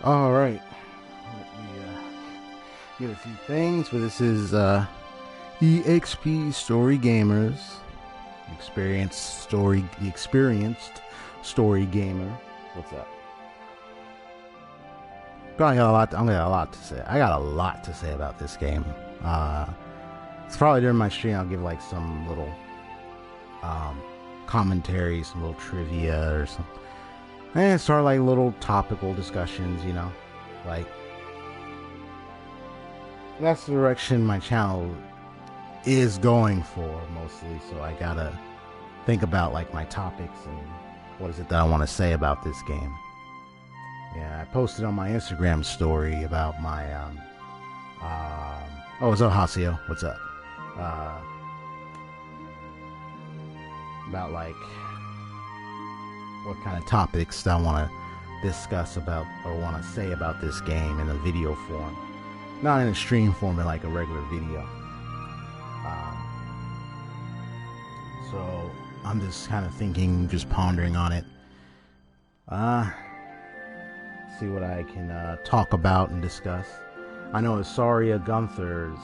All right. Let me get a few things, but this is EXP Story Gamers, the experienced story gamer. What's up? I'm got a lot to say. I got a lot to say about this game. It's probably during my stream I'll give like some little commentary, some little trivia or something. And start like little topical discussions, you know, like that's the direction my channel is going for mostly. So I gotta think about like my topics and what is it that I want to say about this game. Yeah, I posted on my Instagram story about my oh, what's up, Hasio? What's up? About like what kind of topics I want to discuss about or want to say about this game in a video form, not in a stream form, but like a regular video. So I'm just kind of thinking, just pondering on it. See what I can talk about and discuss. I know Asaria Gunther's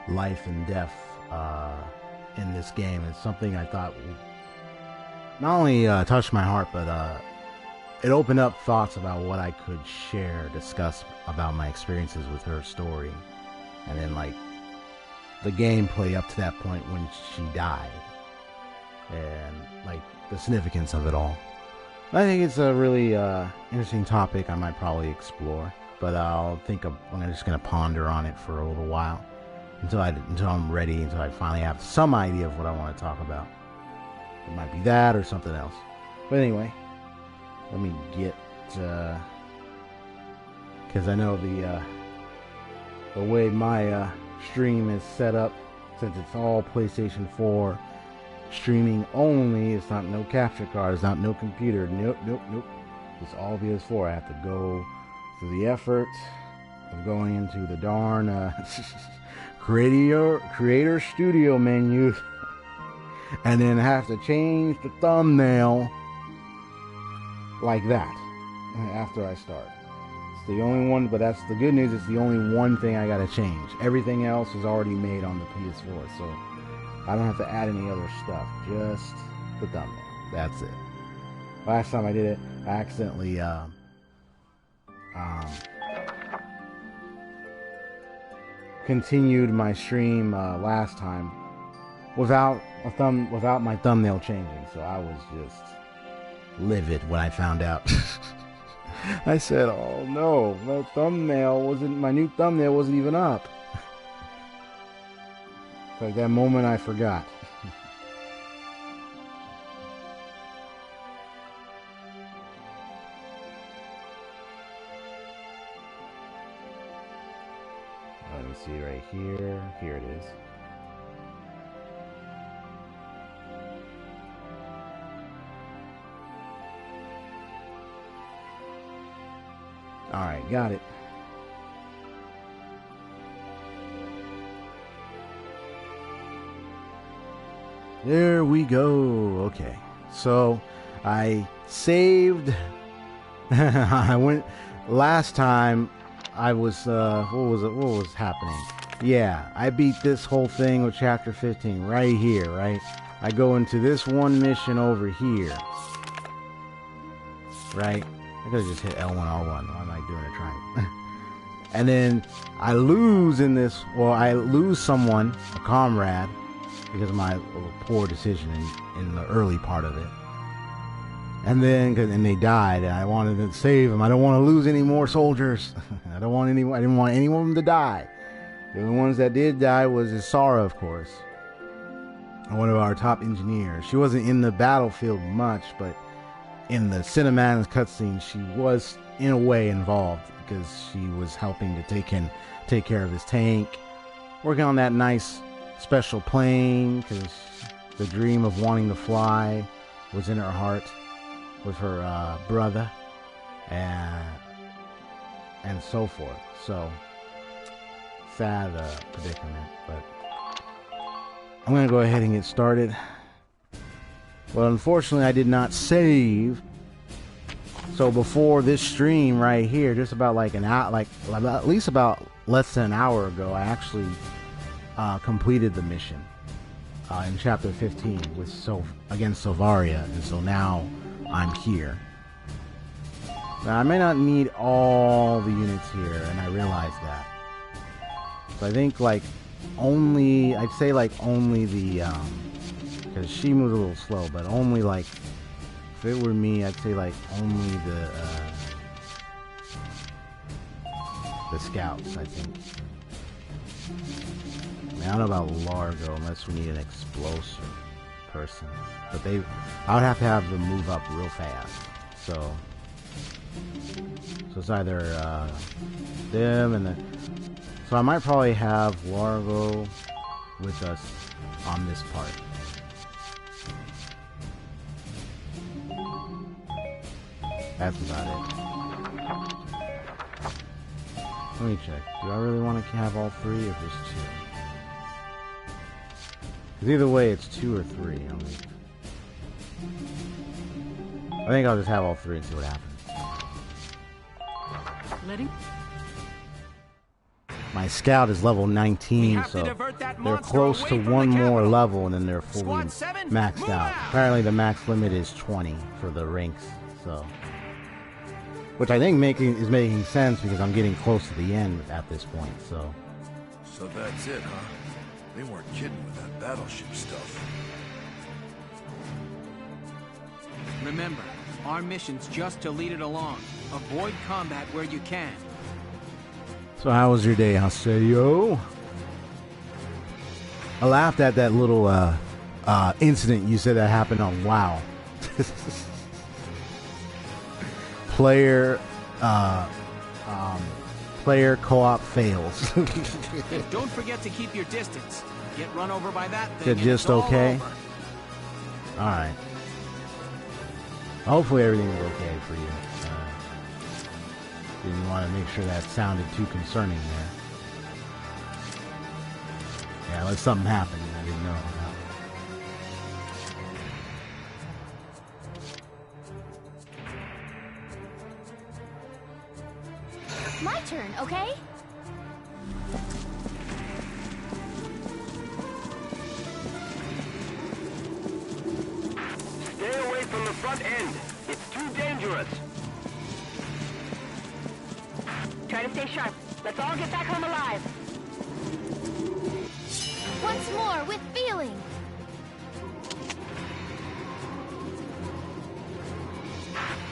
life and death in this game is something I thought not only touched my heart, but it opened up thoughts about what I could share, discuss about my experiences with her story, and then like the gameplay up to that point when she died, and like the significance of it all. I think it's a really interesting topic I might probably explore, but I'm just gonna ponder on it for a little while until I'm ready, until I finally have some idea of what I want to talk about. It might be that or something else. But anyway, let me get, because I know the way my stream is set up, since it's all PlayStation 4 streaming only, it's not no capture card, it's not no computer, nope. It's all PS4. I have to go through the effort of going into the darn creator studio menu. And then have to change the thumbnail like that after I start. It's the only one, but that's the good news. It's the only one thing I gotta change. Everything else is already made on the PS4, so I don't have to add any other stuff. Just the thumbnail. That's it. Last time I did it, I accidentally continued my stream last time without my thumbnail changing, so I was just livid when I found out. I said, "Oh no, my new thumbnail wasn't even up." It's like that moment I forgot. Let me see right here. Here it is. Alright, got it. There we go. Okay. So, I saved. I went. Last time, I was, what was happening? Yeah, I beat this whole thing with Chapter 15 right here, right? I go into this one mission over here. Right? I could have just hit L1, R1. Why am I doing a triangle? And then I lose I lose someone, a comrade, because of my poor decision in the early part of it. And then, and they died, and I wanted to save them. I don't want to lose any more soldiers. I didn't want any of them to die. The only ones that did die was Isara, of course. One of our top engineers. She wasn't in the battlefield much, but in the cinematic cutscene, she was in a way involved because she was helping to take care of his tank, working on that nice special plane because the dream of wanting to fly was in her heart with her brother and so forth. So sad predicament, but I'm gonna go ahead and get started. Well, unfortunately, I did not save. So before this stream right here, just about like an hour, like at least about less than an hour ago, I actually completed the mission in chapter 15 with against Silvaria, and so now I'm here. Now I may not need all the units here, and I realize that. So I think like only, I'd say like only the because she moves a little slow, but only like, if it were me, I'd say like only the scouts, I think. I mean, I don't know about Largo unless we need an explosive person, but I would have to have them move up real fast. So it's either them and then. So I might probably have Largo with us on this part. That's about it. Let me check. Do I really want to have all three or just two? Because either way, it's 2 or 3. I think I'll just have all 3 and see what happens. My scout is level 19, so they're close to one more level and then they're fully maxed out. Apparently the max limit is 20 for the ranks, so. Which I think is making sense because I'm getting close to the end at this point, so. So that's it, huh? They weren't kidding with that battleship stuff. Remember, our mission's just to lead it along. Avoid combat where you can. So how was your day, Haseyo? I laughed at that little incident you said that happened on WoW. Player co-op fails. Don't forget to keep your distance. Get run over by that thing. Is it just okay? All right. Hopefully everything is okay for you. Didn't want to make sure that sounded too concerning there. Yeah, let something happen. I didn't know. My turn, okay? Stay away from the front end. It's too dangerous. Try to stay sharp. Let's all get back home alive. Once more, with feeling.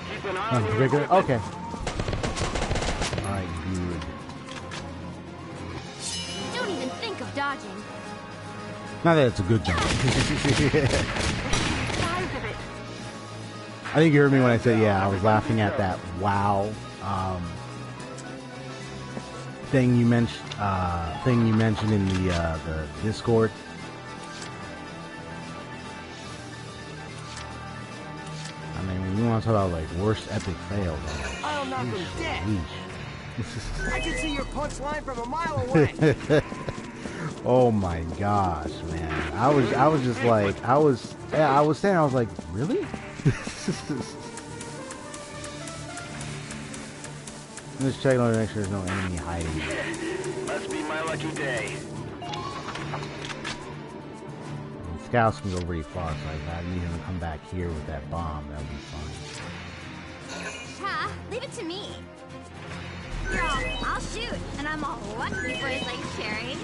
Keep an eye on your Bigger? equipment. Okay. Alright, good. Don't even think of dodging. Not that it's a good thing. Size of it. I think you heard me when I said, yeah, I was laughing at that WoW thing you mentioned in the Discord. I mean, when you want to talk about like worst epic fails, I'll knock him dead. I can see your punchline from a mile away. Oh my gosh, man! I was just like, I was saying, I was like, really? Just checking on to make sure there's no enemy hiding. Must be my lucky day. And scouts can go pretty far, so I need him to come back here with that bomb. That would be fun. Ha! Leave it to me. You're all, I'll shoot, and I'm all lucky for his like cherries.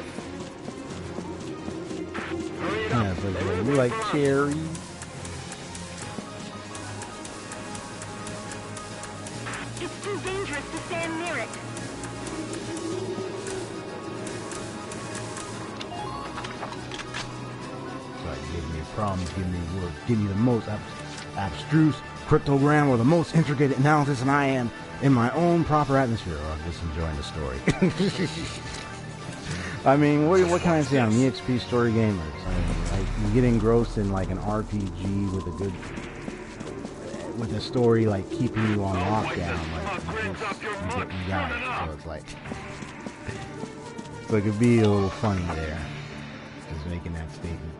Hurry it Yeah, up. it's like, you like cherries? It's too dangerous to stand near it. Like, give me problems, give me work, give me the most abstruse cryptogram or the most intricate analysis, and I am in my own proper atmosphere. Or I'm just enjoying the story. I mean, what can I say? I'm EXP story gamers. I mean, like, you get engrossed in like an RPG with a story like keeping you on lockdown. Like, you got it. So it's like, so it could be a little funny there. is making that statement.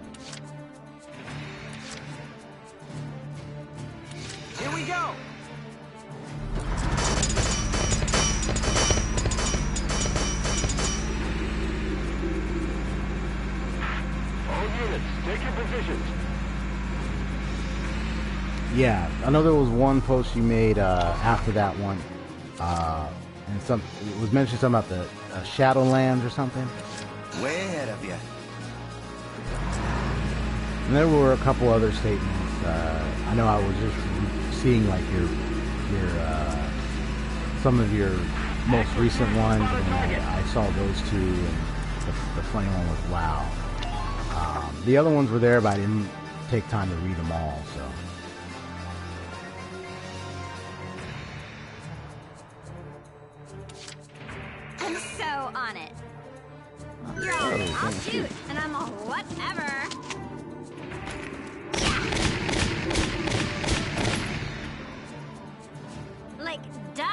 Here we go! All units, take your positions. Yeah, I know there was one post you made after that one, and it was mentioned something about the Shadowlands or something. Way ahead of you. And there were a couple other statements. I know I was just seeing like your some of your most recent ones, and I saw those two, and the funny one was wow. The other ones were there, but I didn't take time to read them all, so. I'm so on it. You're all, I'll shoot, and I'm all whatever. Like, duh.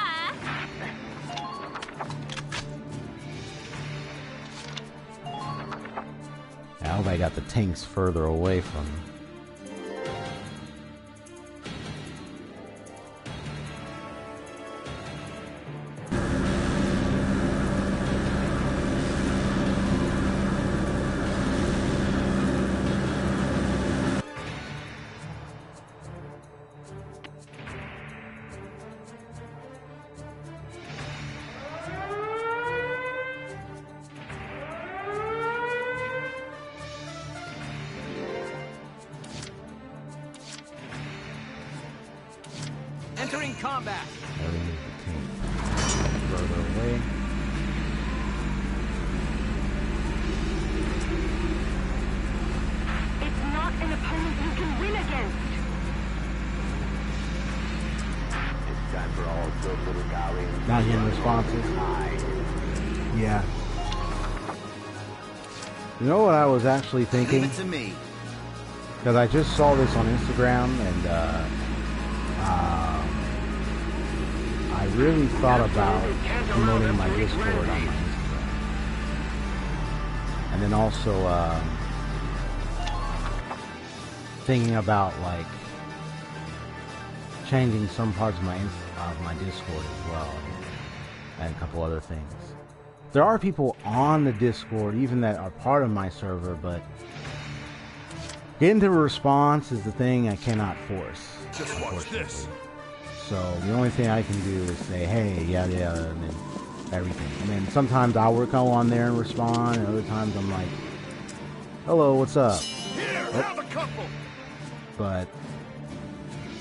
I hope I got the tanks further away from me. Entering combat. There is the tank further away. It's not an opponent you can win against. It's time for all good little Gallians. Not hearing responses. Yeah. You know what I was actually thinking? Leave it to me. Because I just saw this on Instagram, and I really thought about promoting my Discord on my Instagram. And then also thinking about like changing some parts of my Discord as well, and a couple other things. There are people on the Discord even that are part of my server, but getting to a response is the thing I cannot force. Just watch this. So the only thing I can do is say, hey, yeah, and then everything. And then sometimes I'll work on there and respond, and other times I'm like, hello, what's up? Here, have a couple. But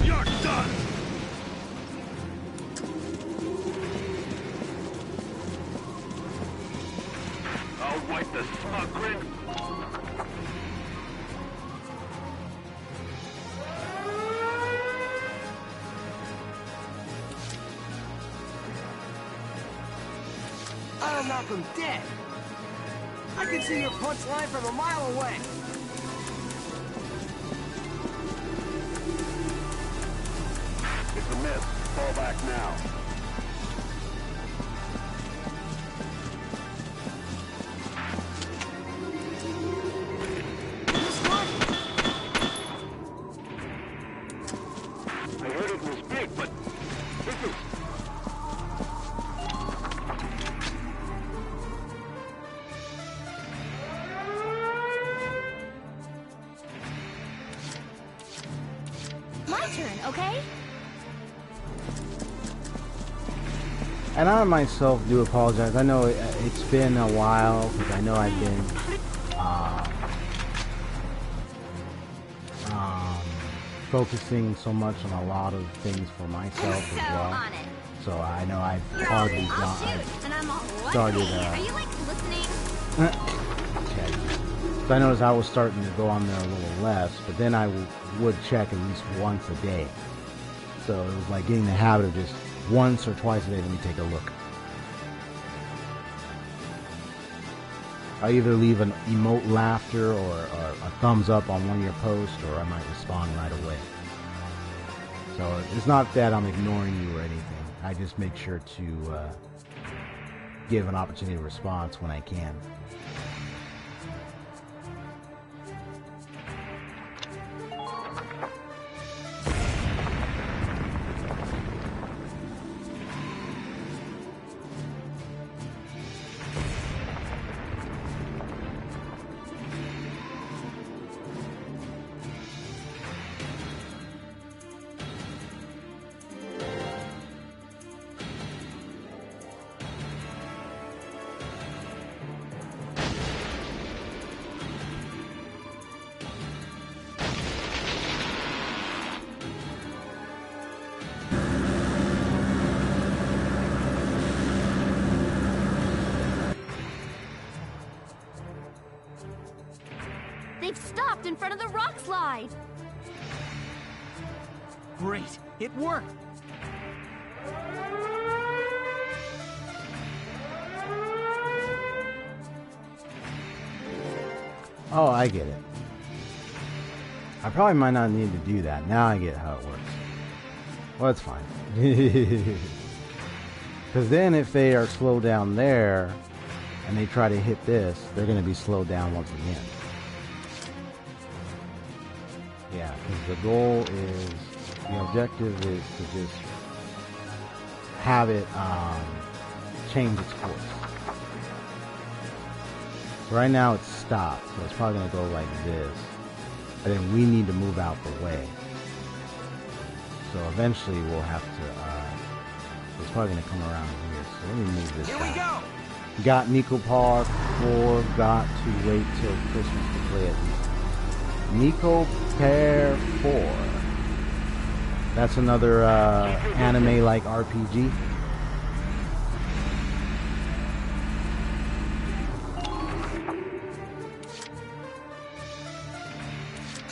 You're done. I'll wipe the smug grin. I'll knock him dead. I can see your punchline from a mile away. It's a miss. Fall back now. I heard it was big, but this is... My turn, okay? and I myself do apologize. I know it's been a while because I know I've been focusing so much on a lot of things for myself I'm as so well. on it. So I know I've You're hardly all, I'll not. shoot, and I'm all what? started, Are you like listening? Check. So I noticed I was starting to go on there a little less, but then I would check at least once a day. So it was like getting the habit of just once or twice a day, let me take a look. I either leave an emote laughter or a thumbs up on one of your posts, or I might respond right away. So it's not that I'm ignoring you or anything. I just make sure to give an opportunity to response when I can. They've stopped in front of the rock slide. Great, it worked. Oh, I get it. I probably might not need to do that. Now I get how it works. Well, it's fine. Because then if they are slowed down there and they try to hit this, they're going to be slowed down once again. Yeah, because the goal is, the objective is to just have it change its course. So right now it's stopped, so it's probably going to go like this. And then we need to move out the way. So eventually we'll have to, it's probably going to come around here. So let me move this Here we go! Got Nico Par 4, got to wait till Christmas to play it. Nico Pair 4. That's another anime-like RPG.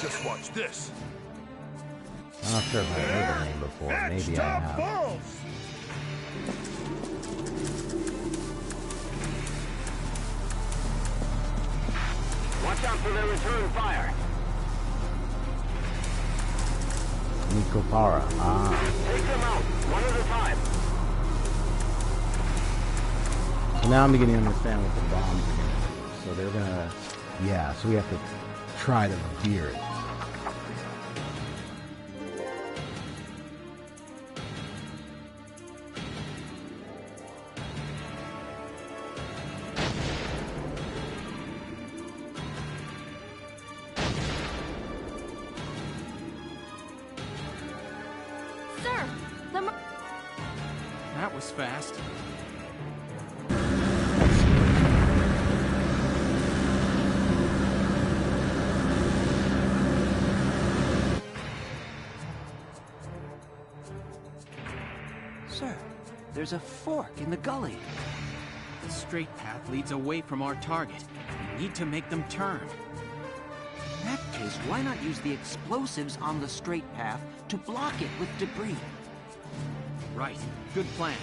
Just watch this. I'm not sure if I've heard the name before. Maybe I have. Watch out for their return fire. Nico Para. Take them out, one at a time. So now I'm beginning to understand what the bombs are going to do. So they're going to... Yeah, so we have to try to veer it. Sir, That was fast. Sir, there's a fork in the gully. The straight path leads away from our target. We need to make them turn. In that case, why not use the explosives on the straight path to block it with debris? Right, good plan.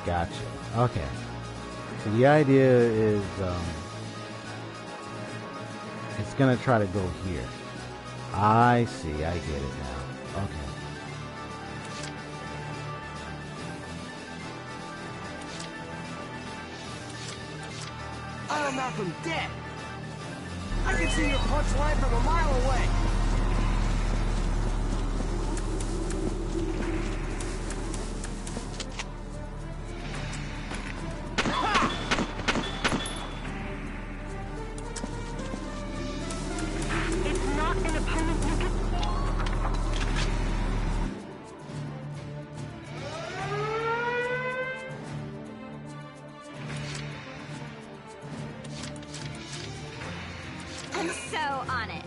Gotcha. Okay. So the idea is, it's gonna try to go here. I see. I get it now. Okay. I'll knock him dead. I can see your punchline from a mile away. It's not an opponent you can... I'm so on it.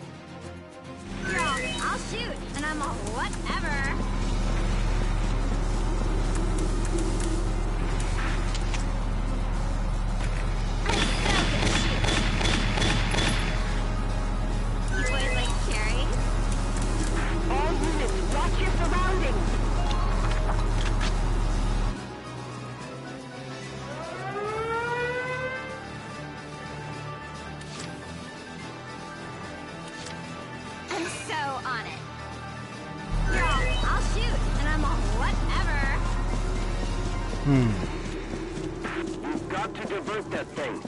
Girl, I'll shoot, and I'm all whatever. I'm so good at shooting. You boys like cherries? All units, watch your surroundings. I'm so on it. Girl, I'll shoot, and I'm all whatever. You've got to divert that thing.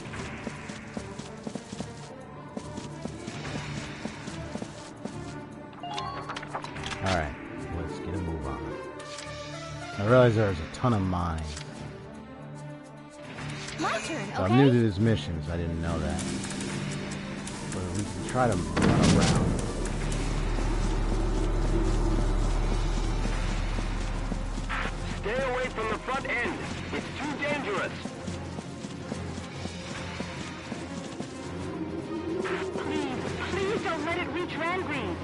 Alright. Let's get a move on. I realize there's a ton of mines. My turn, So I'm new to okay? this mission, so I didn't know that. But we can try to run around. Stay away from the front end. It's too dangerous. Please don't let it reach Rangreave.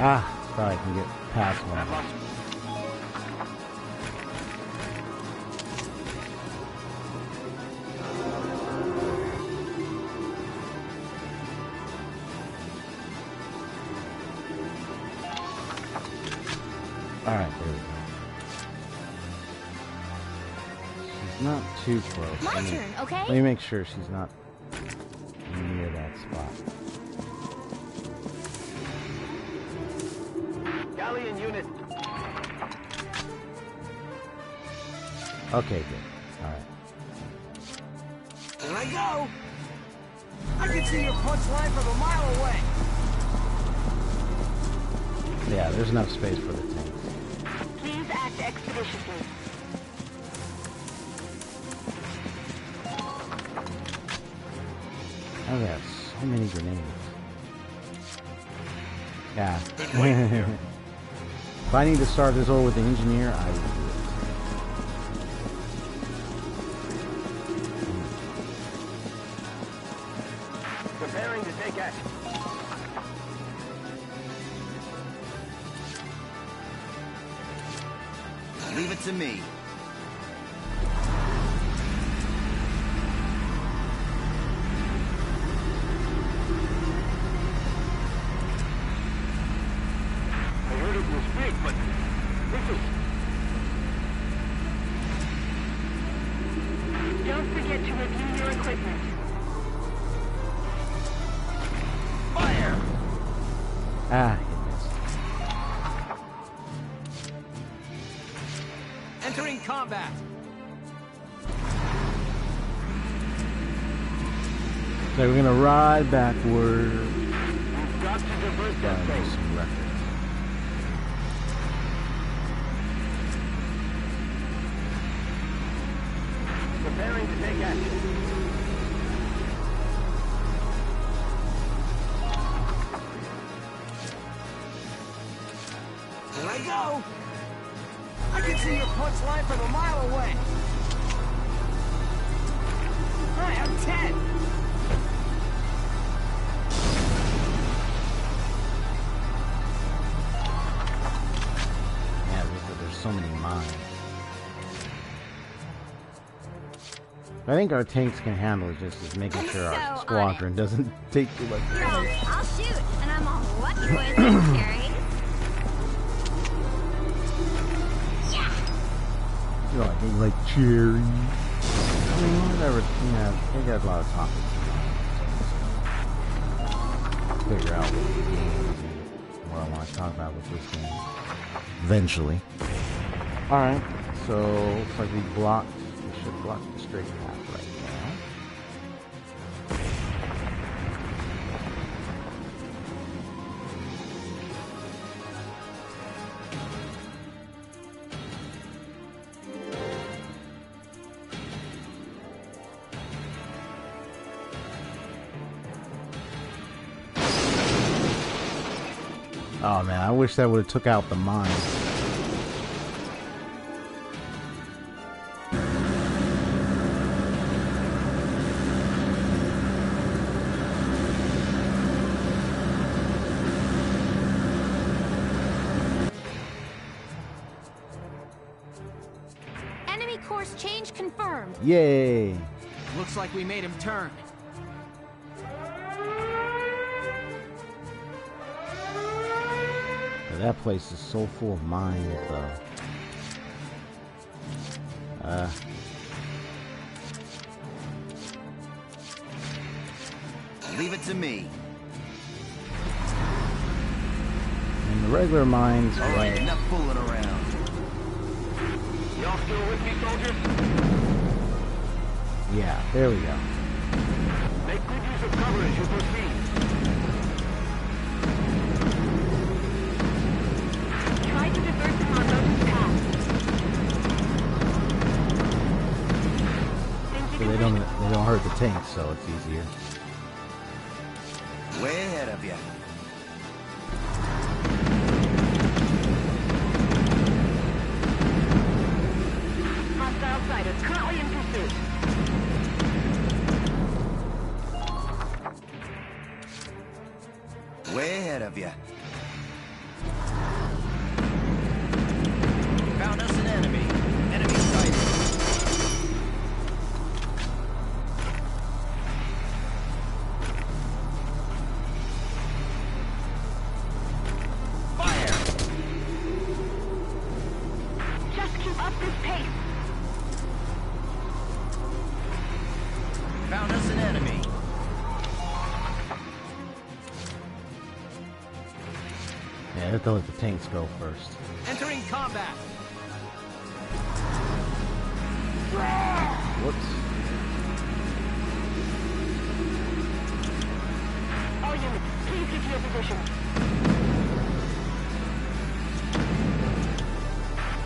Ah, thought I can get past one. Alright, there we go. She's not too close. My turn, okay? Let me make sure she's not near that spot. Galleon unit. Okay, good. Alright. Here I go! I can see your punch line from a mile away! Yeah, there's enough space for the tanks. Please act expeditiously. Oh, they have so many grenades. Yeah. If I need to start this over with the engineer, I will do it. Preparing to take action. Leave it to me. I heard it was big, but this is... Don't forget to review your equipment. Fire! Ah, he missed. Entering combat! So we're gonna ride backward. You've got to divert that Down thing. some records. Preparing to take action. Here I go! I can see your punch line from a mile away! I have 10! Yeah, there's so many mines. I think our tanks can handle it, just as making sure our So squadron doesn't take too much Girl, damage. I'll shoot, and I'm all lucky boys like cherries. You know, I like cherry. I mean, whatever. Yeah, they got a lot of topics. Figure out what games and what I want to talk about with this game. Eventually. Alright, so looks like we should block the straight path right now. Oh man, I wish that would have took out the mine. Enemy course change confirmed. Yay! Looks like we made him turn. That place is so full of mines, though. Leave it to me. And the regular mines, All right, enough fooling around. Y'all still with me, soldiers? yeah, there we go. Make good use of cover as you proceed. Try to divert them on those paths. So they don't hurt the tanks, so it's easier. Way ahead of you. Yeah, I have to let the tanks go first. Entering combat. Whoops. All units, please get to your position.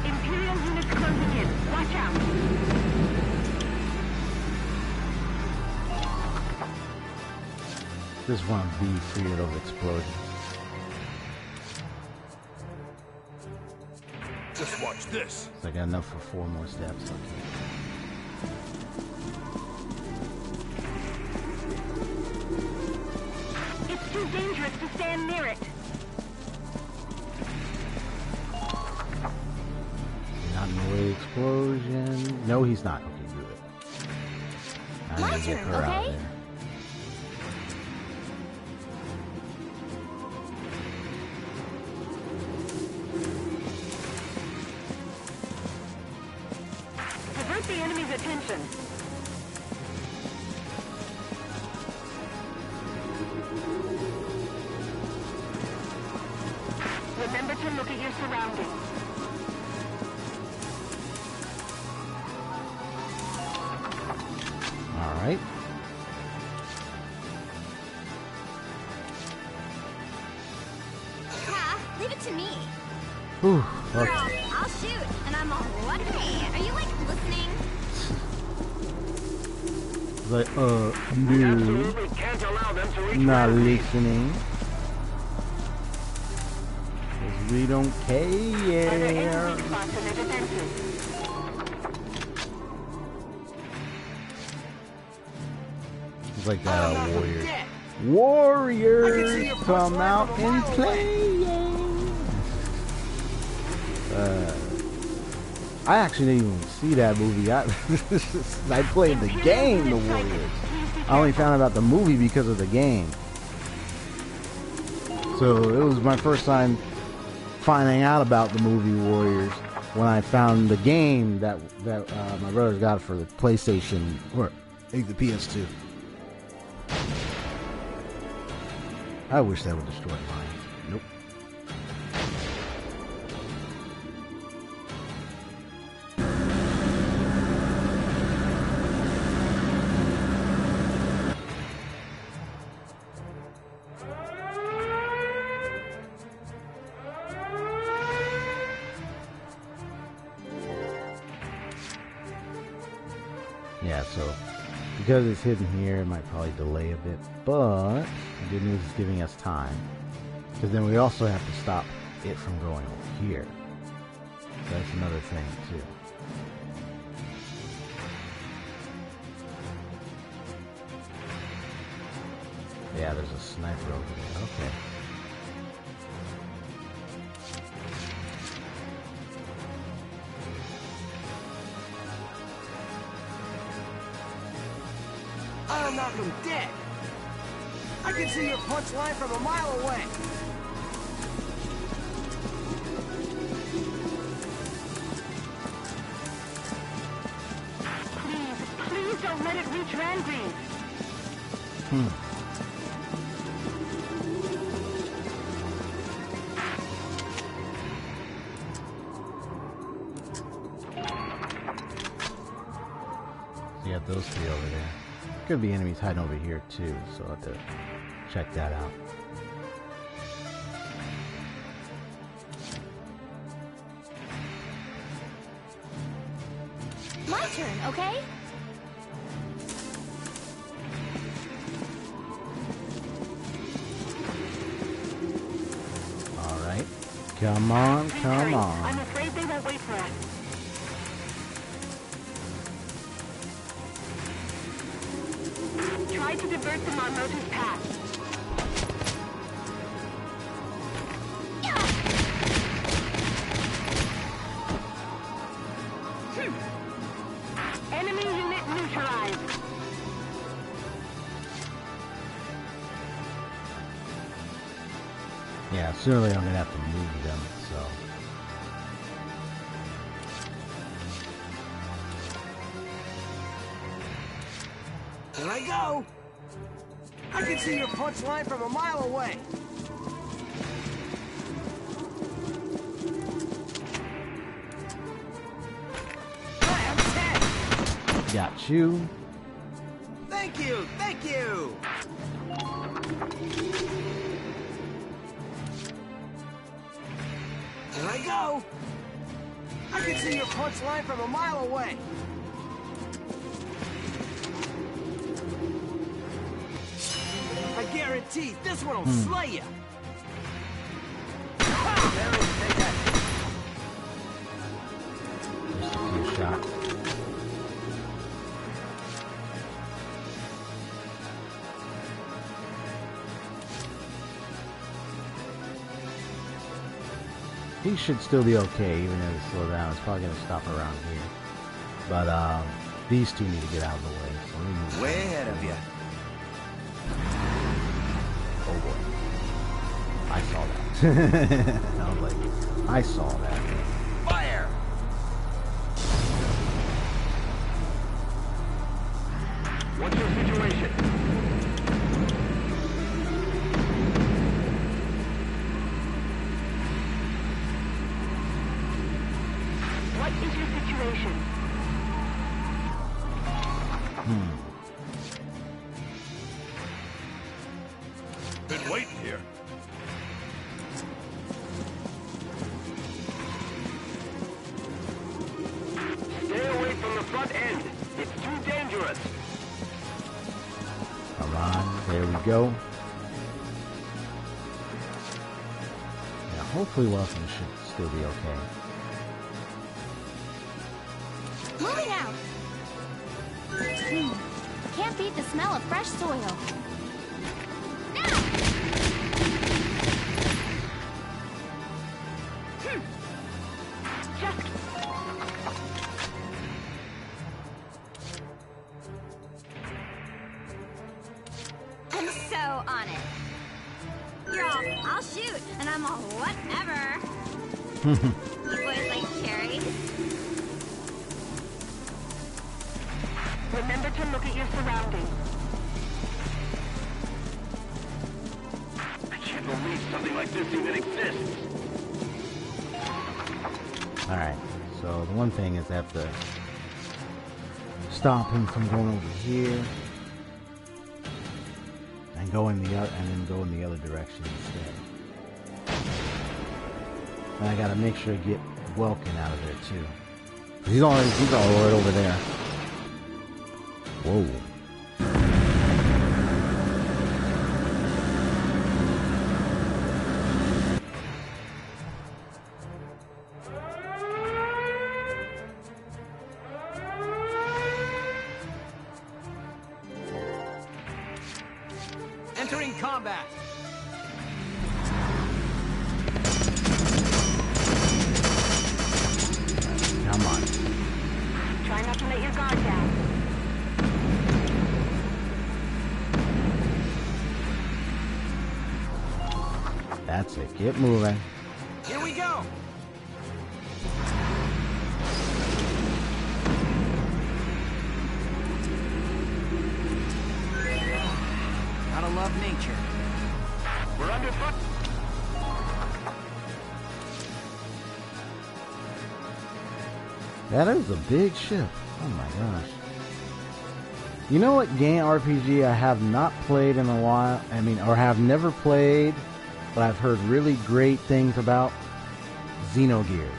Imperial units closing in. Watch out. Just want to be feared of explosions. Just watch this. So I got enough for 4 more steps. Okay. It's too dangerous to stand near it. Not in the way explosion. No, he's not. Okay, good. I My need to get turn, her out of okay? there. Divert the enemy's attention. Remember to look at your surroundings. All right. Yeah, leave it to me. Whew. Girl, Okay. I'll shoot, and I'm all lucky. Are you, like, listening? Like, no. Absolutely can't allow them to reach Not ground. listening. 'Cause we don't Are there any care. weak spots in their defenses? It's like I'm that, not warriors. dead. I can see Warriors, your punch come line out from a and mile play. I actually didn't even see that movie. I played the game, The Warriors. I only found out about the movie because of the game. So it was my first time finding out about the movie Warriors when I found the game that my brothers got for the PlayStation, or I think the PS2. I wish that would destroy mine. Nope. Yeah, so because it's hidden here, it might probably delay a bit, but the good news is giving us time, because then we also have to stop it from going over here. So that's another thing too. Yeah, there's a sniper over there. Okay. I'll knock him dead. I can see your punch line from a mile away. Please don't let it reach Rangreaves. So you got those 3 over there. Could be enemies hiding over here too, so I'll have to check that out. My turn, okay? Alright. Come on, come Hurry. I'm on. afraid they won't wait for us. Try to divert them on Motu's path. Enemy unit neutralized. Yeah, sooner or later I'm gonna have to move them, so. Here I go. I can see your punch line from a mile away. Got you. Thank you, thank you. Here I go. I can see your punchline from a mile away. I guarantee this one will slay you. Good shot. He should still be okay, even if it's slowed down. It's probably gonna stop around here. But these two need to get out of the way. So let me move. Way ahead of you. Oh boy. I saw that. I was like, I saw that. Fire! What's your situation? What is your situation? Been waiting here. Stay away from the front end. It's too dangerous. Come on, there we go. Yeah, hopefully Wilson should still be okay. Moving out. Can't beat the smell of fresh soil. I'm so on it. You're all, I'll shoot, and I'm all whatever. You boys like cherries? Remember to look at your surroundings. I can't believe something like this even exists. Alright, so the one thing is I have to stop him from going over here and go in the other, and then go in the other direction instead. And I gotta make sure to get Welkin out of there too. He's all right over there. Whoa. Entering combat. Come on. Try not to let your guard down. That's it. Get moving. Here we go. Gotta love nature. We're underfoot. That is a big ship. Oh my gosh. You know what game RPG I have not played in a while? I mean, or have never played, but I've heard really great things about? Xenogears.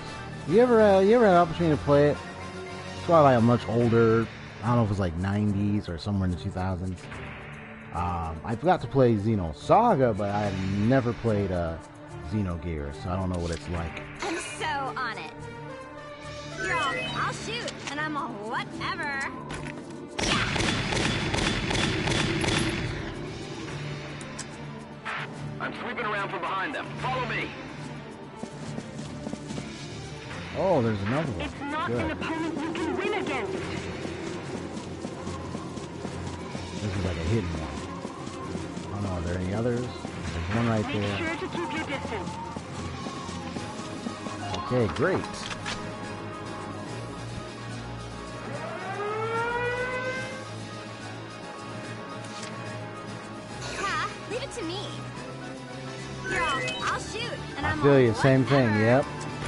You ever had the opportunity to play it? It's probably like a much older, I don't know if it's like 90s or somewhere in the 2000s. I forgot to play Xenosaga, but I have never played Xenogears, so I don't know what it's like. I'm so on it. You're all, I'll shoot, and I'm all whatever. I'm sweeping around from behind them. Follow me. Oh, there's another one. It's not Good. an opponent you can win against. This is like a hidden one. Oh no, are there any others? There's one right Make there. sure to keep your distance. Okay, great. Ha, leave it to me. You're all, I'll shoot, and I I'm feel all you, same thing, whatever. yep.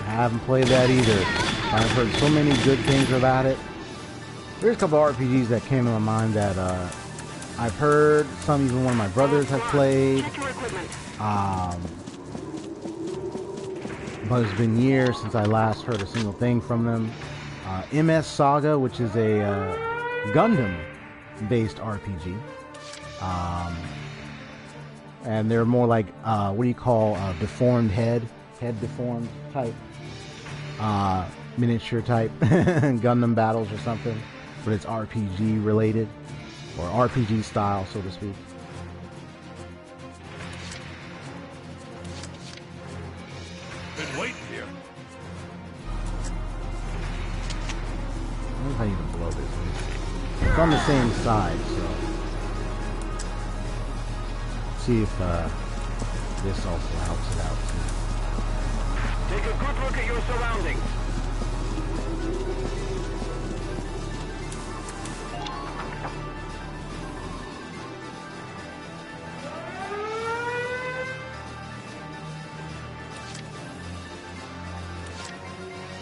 I haven't played that either. I've heard so many good things about it. There's a couple RPGs that came to my mind that I've heard. Some even one of my brothers have played. Check your equipment. But it's been years since I last heard a single thing from them. MS Saga, which is a Gundam-based RPG. And they're more like, what do you call deformed head deformed type, miniature type Gundam battles or something, but it's RPG related, or RPG style, so to speak. Been waiting here. I don't know if I even blow this. It's on the same side, so see if this also helps it out too. Take a good look at your surroundings.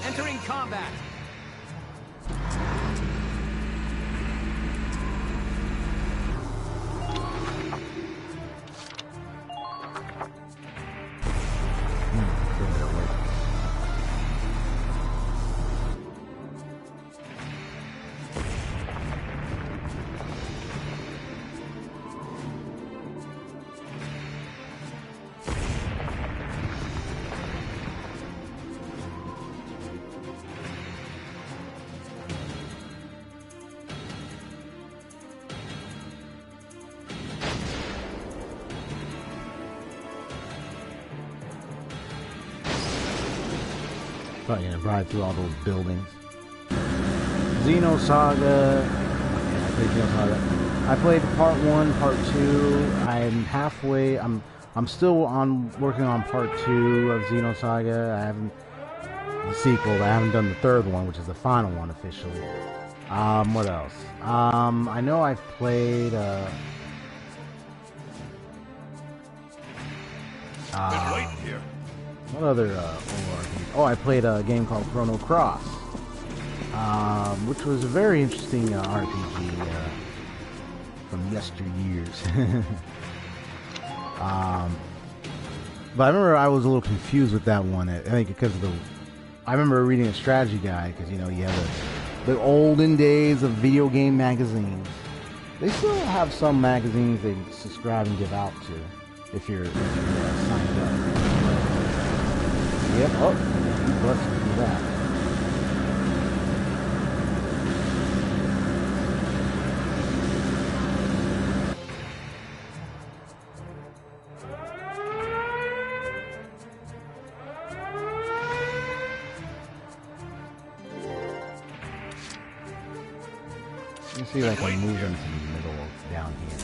Entering combat. Probably gonna ride through all those buildings. Xenosaga. Okay, I played Xenosaga. I played part 1, part 2. I'm halfway. I'm still working on part 2 of Xenosaga. I haven't the sequel. I haven't done the third one, which is the final one officially. What else? I know I've played. Been waiting here. What other ORPG? Oh, I played a game called Chrono Cross, which was a very interesting RPG from yesteryears. But I remember I was a little confused with that one. I think because of I remember reading a strategy guide, because you know you have the olden days of video game magazines. They still have some magazines they subscribe and give out to if you're signed up. Yep. Oh, let's do that. Let me see if I can move into the middle down here.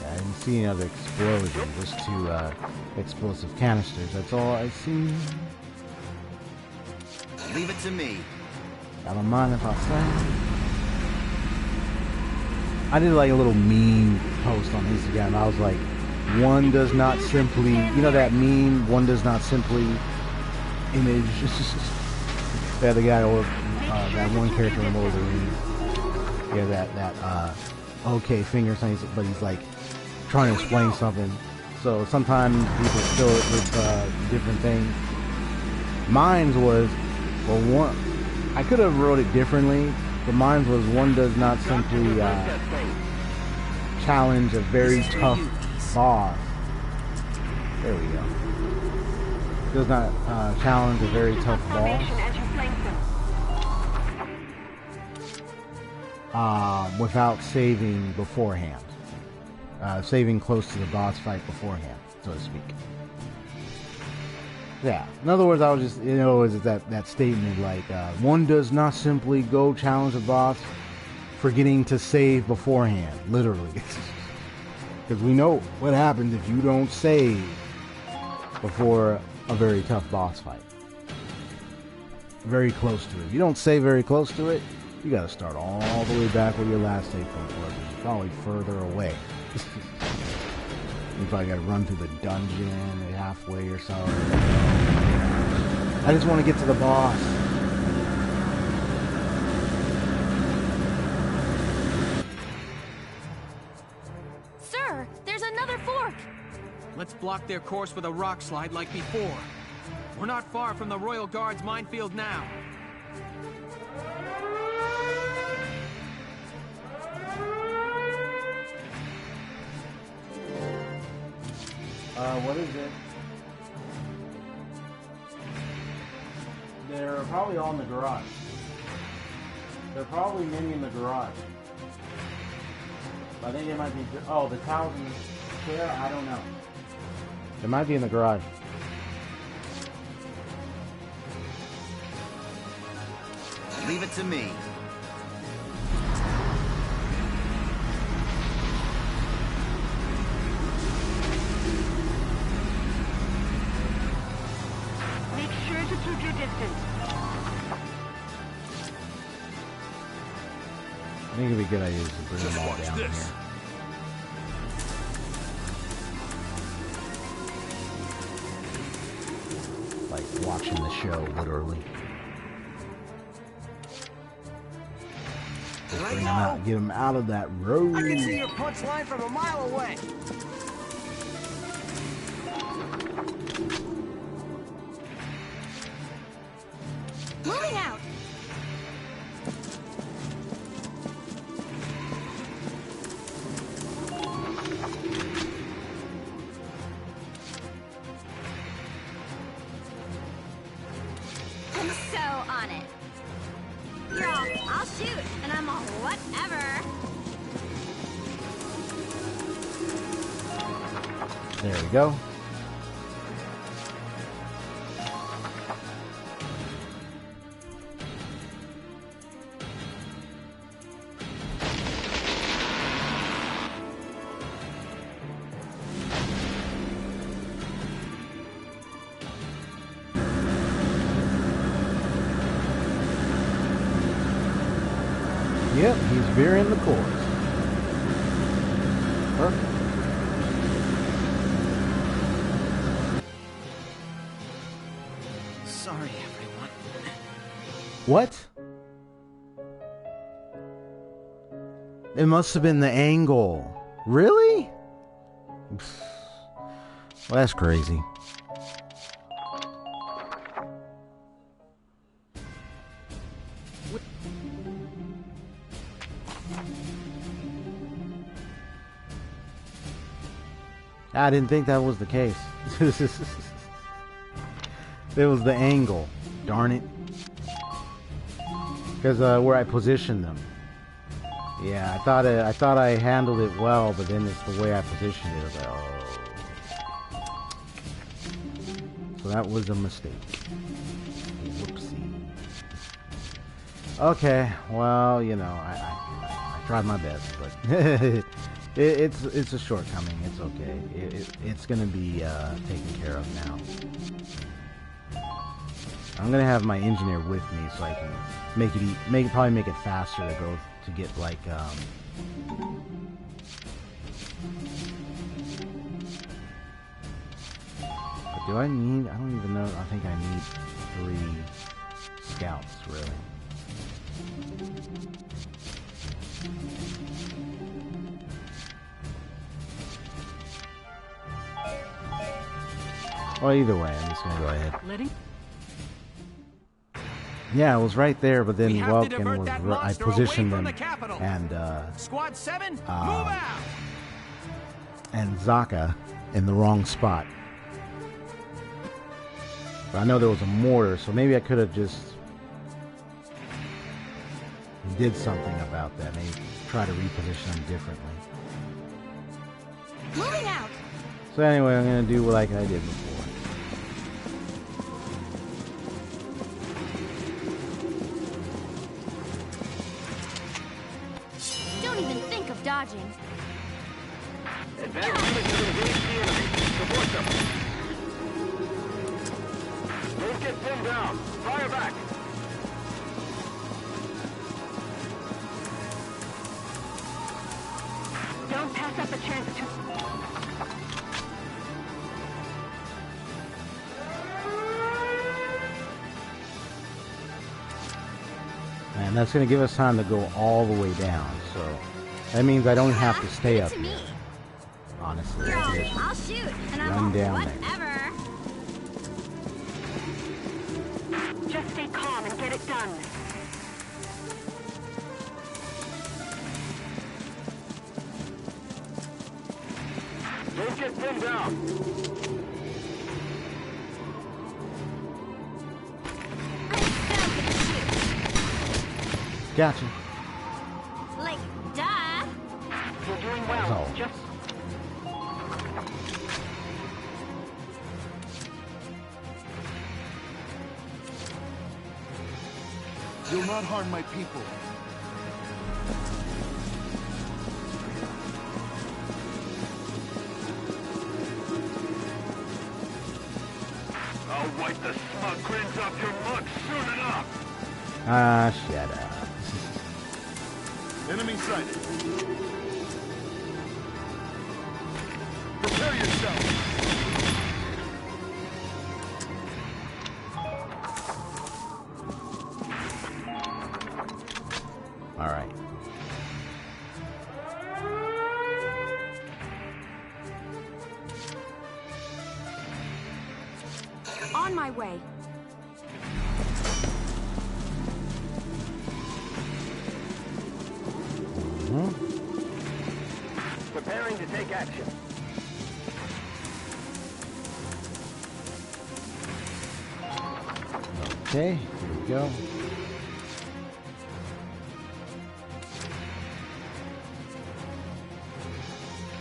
I didn't see any other explosions, just 2 explosive canisters. That's all I see. Leave it to me. I don't mind if I say. I did like a little meme post on Instagram. I was like, one does not simply, you know that meme, one does not simply image. Yeah, the guy or that one character in Lord of the Rings. Yeah, that okay finger sign, but he's like trying to explain something. So sometimes people fill it with different things. Mine was, well, one, I could have wrote it differently, but mine was one does not simply challenge a very tough boss. There we go. Does not challenge a very tough boss. Without saving beforehand. Saving close to the boss fight beforehand, so to speak. Yeah. In other words, I was just, you know, is that statement like, one does not simply go challenge a boss forgetting to save beforehand, literally. Because we know what happens if you don't save before a very tough boss fight. Very close to it. If you don't save very close to it, you gotta start all the way back where your last save point was, which is probably further away. If I gotta run through the dungeon halfway or so. I just want to get to the boss. Sir, there's another fork. Let's block their course with a rock slide like before. We're not far from the Royal Guard's minefield now. What is it? They're probably all in the garage. They're probably many in the garage. I think it might be... Oh, the towels in the chair? I don't know. It might be in the garage. Leave it to me. Make sure to keep your distance. I think it'd be a good idea to bring them all watch down this. here. Like watching the show, literally. Just bring them out, get them out of that road. I can see your punchline from a mile away. Moving out. I'm so on it. You're all, I'll shoot, and I'm all whatever. There we go. Yep, he's veering the course. Perfect. Sorry, everyone. What? It must have been the angle. Really? Well, that's crazy. I didn't think that was the case. It was the angle. Darn it. Because where I positioned them. Yeah, I thought I handled it well, but then it's the way I positioned it. I was like, oh. So that was a mistake. Whoopsie. Okay, well, you know, I tried my best, but it's a shortcoming. It's okay. It's gonna be taken care of now. I'm gonna have my engineer with me so I can probably make it faster to go to get like but do I need? I don't even know. I think I need 3 scouts really. Well, either way, I'm just gonna go ahead. Yeah, it was right there, but then Welkin was. I positioned them, and Squad 7, move out. And Zaka in the wrong spot. But I know there was a mortar, so maybe I could have just did something about that. Maybe try to reposition them differently. Moving out. So anyway, I'm gonna do like I did before. Don't even think of dodging. Advance units to engage the enemy. Support them. Don't get pinned down. Fire back. Don't pass up a chance to... And that's going to give us time to go all the way down. So that means I don't have to stay up here. Honestly, I can I'll shoot, and I'm run all down there. whatever. Just stay calm and get it done. Don't get pinned down. Gotcha. Like, duh. You're doing well. So. Just You'll not harm my people. I'll wipe the smug grins off your mug soon enough. Ah, shut up. Enemy sighted. Prepare yourself. All right. on my way. Preparing to take action. Okay, here we go.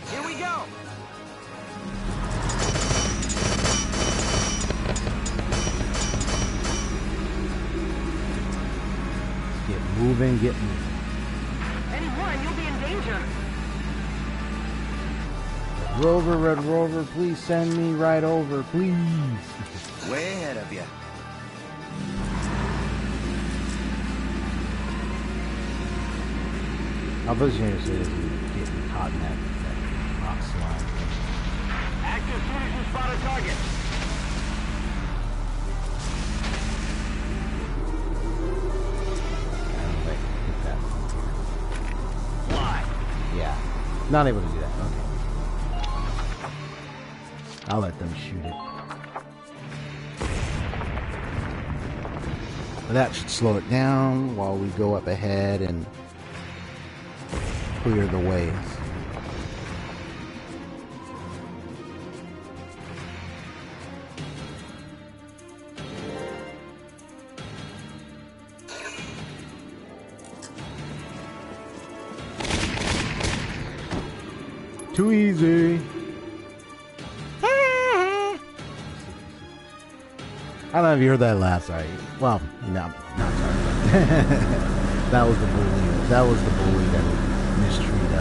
Here we go. Get moving, get moving. Anyone, you'll be in danger. Red Rover, please send me right over, please. Way ahead of you. I was going to say this is getting caught in that rock slide. Act as soon as you spot a target. I don't think I can hit that from here. Fly. Yeah, not able to do that. Okay. I'll let them shoot it. But that should slow it down while we go up ahead and clear the ways. Too easy. I don't know if you heard that laugh, sorry. Well, no, not sorry. That was the bully. That was the bully that would mistreat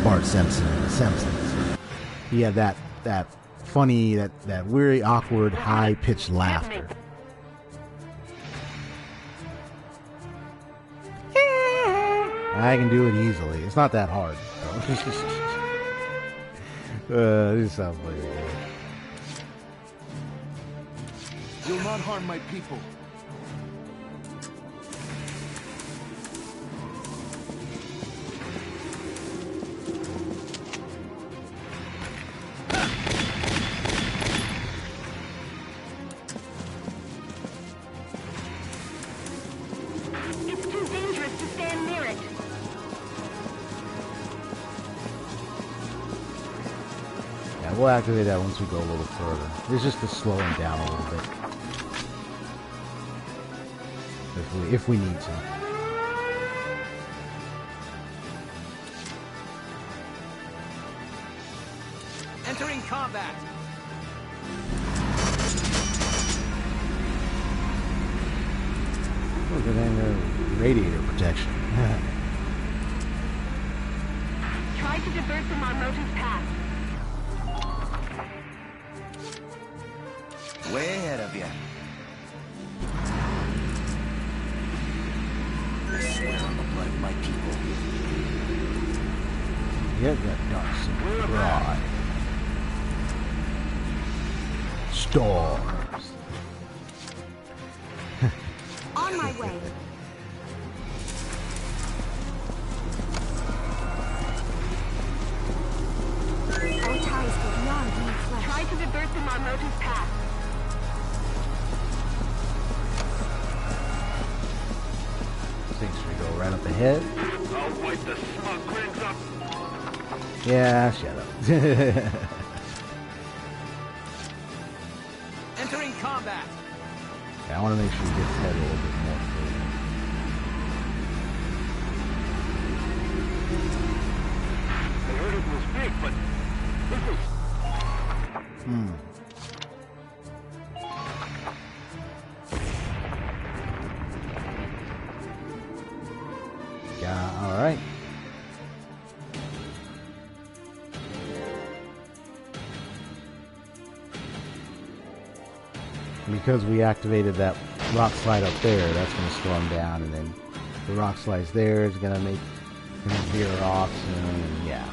Bart Simpson in The Simpsons. He had that funny, that very awkward, high-pitched laughter. I can do it easily. It's not that hard. This sounds like it. You'll not harm my people. It's too dangerous to stand near it. Yeah, we'll activate that once we go a little further. It's just to slow him down a little bit. If we need to. Entering combat. Look at that radiator protection. Try to divert them on Motor's path. Way ahead of you. I swear on the blood of my people. Get that ducks and dry. Stars. On my way. Try to divert them on Moto's path. Thinks we go right up ahead. I'll wipe the smug grins up. Yeah, shut up. Entering combat. Yeah, I want to make sure he gets ahead a little bit more. I heard it was big, but this is... Yeah, all right. Because we activated that rock slide up there, that's going to slow him down, and then the rock slides there is going to make him veer off soon, and yeah.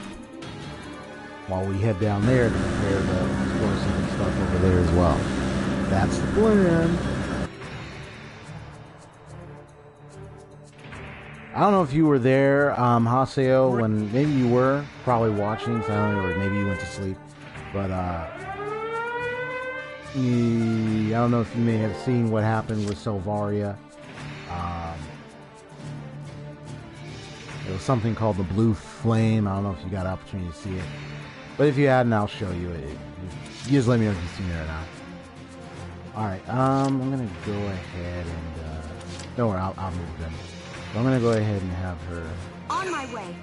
While we head down there to prepare the explosive and stuff over there as well. That's the plan. I don't know if you were there, Haseo, when maybe you were probably watching, so I don't know, or maybe you went to sleep, but I don't know if you may have seen what happened with Selvaria. It was something called the Blue Flame. I don't know if you got an opportunity to see it, but if you hadn't, I'll show you it. You just let me know if you've seen it or not. All right, I'm gonna go ahead and don't worry, I'll move them. I'm gonna go ahead and have her. On my way.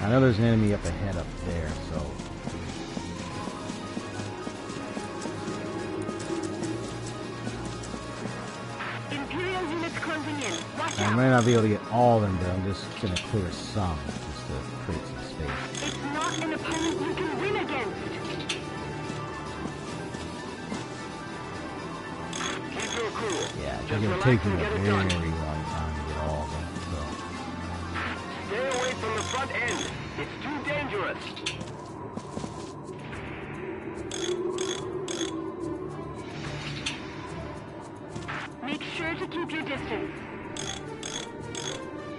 I know there's an enemy up ahead up there, so. Imperial units closing in. Watch I out. might not be able to get all of them, but I'm just gonna clear some, just to create some space. It's not an opponent you can win against. Keep your cool. Yeah, it's Just gonna relax take me and a get it very done. long time to get all of them. So. Stay away from the front end. It's too dangerous. Make sure to keep your distance.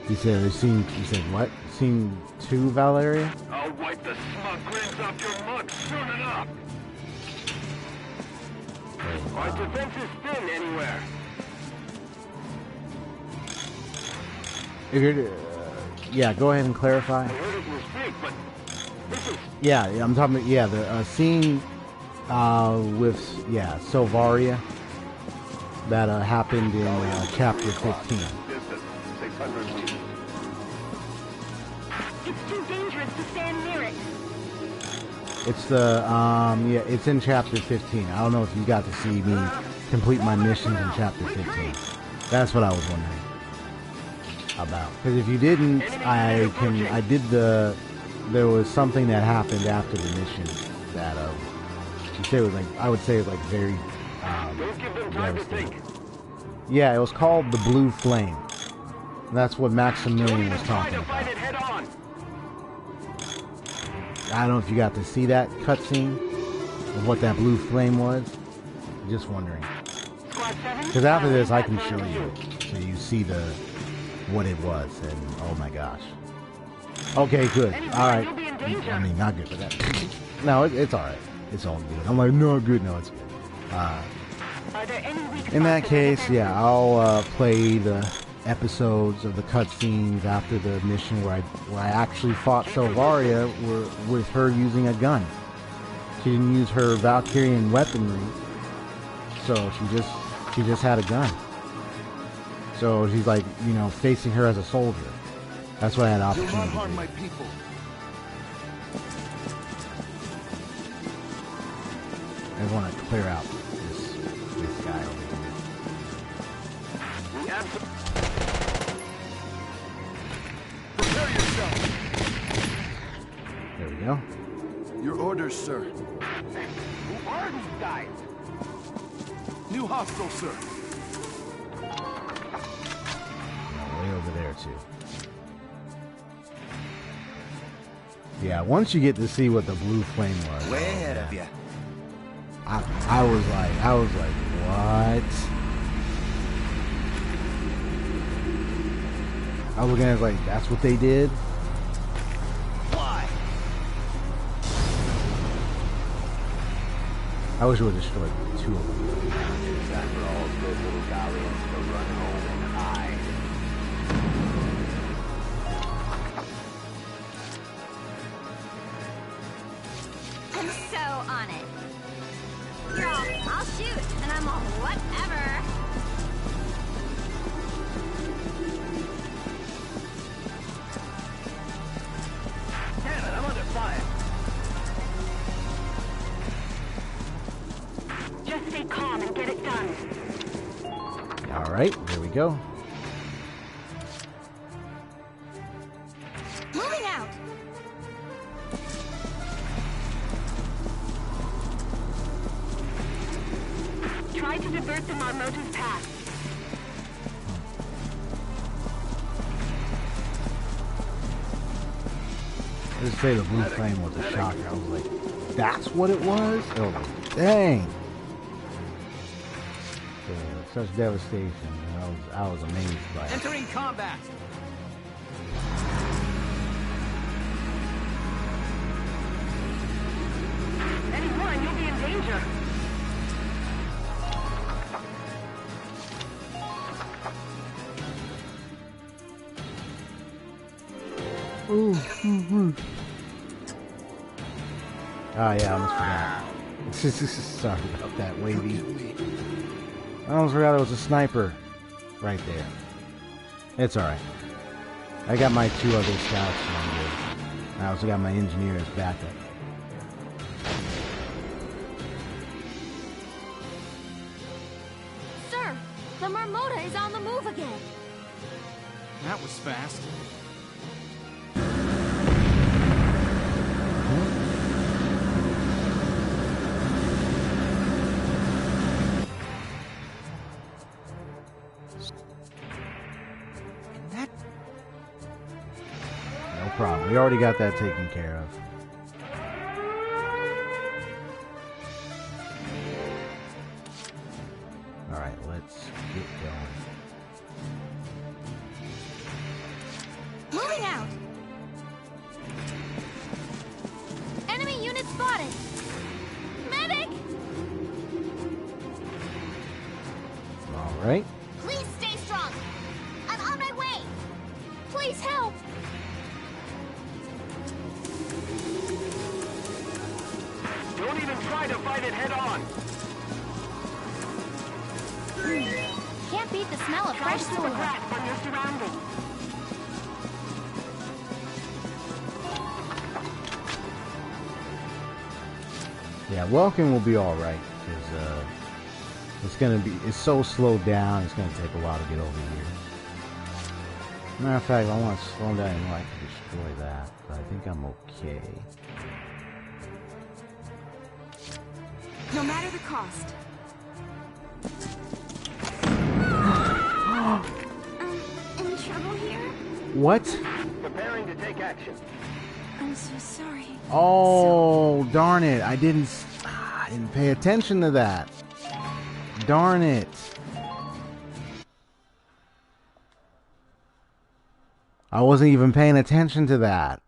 He said, he said what? Seen 2 Valkyria? I'll wipe the smug grins off your mug soon enough. Our defense is thin anywhere. If you're, yeah, go ahead and clarify. I heard it was big, but this is... Yeah, I'm talking about, yeah, the scene with, yeah, Selvaria that happened in chapter 15. Distance, 600 meters. It's too dangerous to stand near it. It's the, yeah, it's in chapter 15. I don't know if you got to see me complete my missions in chapter 15. That's what I was wondering about. Because if you didn't, there was something that happened after the mission that, you say it was like, I would say it was like very, Don't give them time to think. yeah, it was called the Blue Flame. That's what Maximilian was talking Try to fight about. it head on. I don't know if you got to see that cutscene of what that blue flame was. Just wondering. Squad 7. Because after this, I can show you, so you see what it was, and oh my gosh. Okay, good. All right. I mean, not good, but that. No, it's all right. It's all good. I'm like, no, good. No, it's good. Are there any weak In that spots in the case, defense? yeah, I'll play the episodes of the cutscenes after the mission where I actually fought Selvaria with her using a gun. She didn't use her Valkyrian weaponry, so she just had a gun. So she's like, you know, facing her as a soldier. That's what I had Do opportunity not to harm do. my people. I just want to clear out this guy over here. We absolutely... Prepare yourself. There we go. Your orders, sir. Who are these guys? New hostile, sir. Way over there too. Yeah, once you get to see what the blue flame was. Way ahead of you. I was like, what? I was looking at it like, that's what they did? Fly. I wish it would destroy 2 of them. It's time for all good little Gallians to run home and hide. I'm so on it. You're all, I'll shoot, and I'm all whatever. Damn it, I'm under fire. Just stay calm and get it done. All right, there we go. Moving out. Try to divert them on Moto's path. I just say the blue flame was a shocker. I was like, that's what it was? Oh, dang. Yeah, such devastation. I was amazed by it. Entering combat. Any one, you'll be in danger. Oh yeah, I almost forgot. Sorry about that, Wavy. I almost forgot it was a sniper right there. It's alright. I got my 2 other scouts on there. I also got my engineer as backup. Sir, the Marmota is on the move again. That was fast. No problem. We already got that taken care of. Alright, let's get going. Moving out. Enemy unit spotted. Medic! Alright. Please stay strong. I'm on my way. Please help. Don't even try to fight it head on. Can't beat the smell of Try fresh to keep a soil. grasp on your surroundings. Yeah, Welkin will be alright, because it's so slowed down, it's gonna take a while to get over here. Matter of fact, I want to slow down and I can destroy that, but I think I'm okay. No matter the cost. In trouble here? What? Preparing to take action. I'm so sorry. Oh, darn it. I didn't pay attention to that. Darn it. I wasn't even paying attention to that.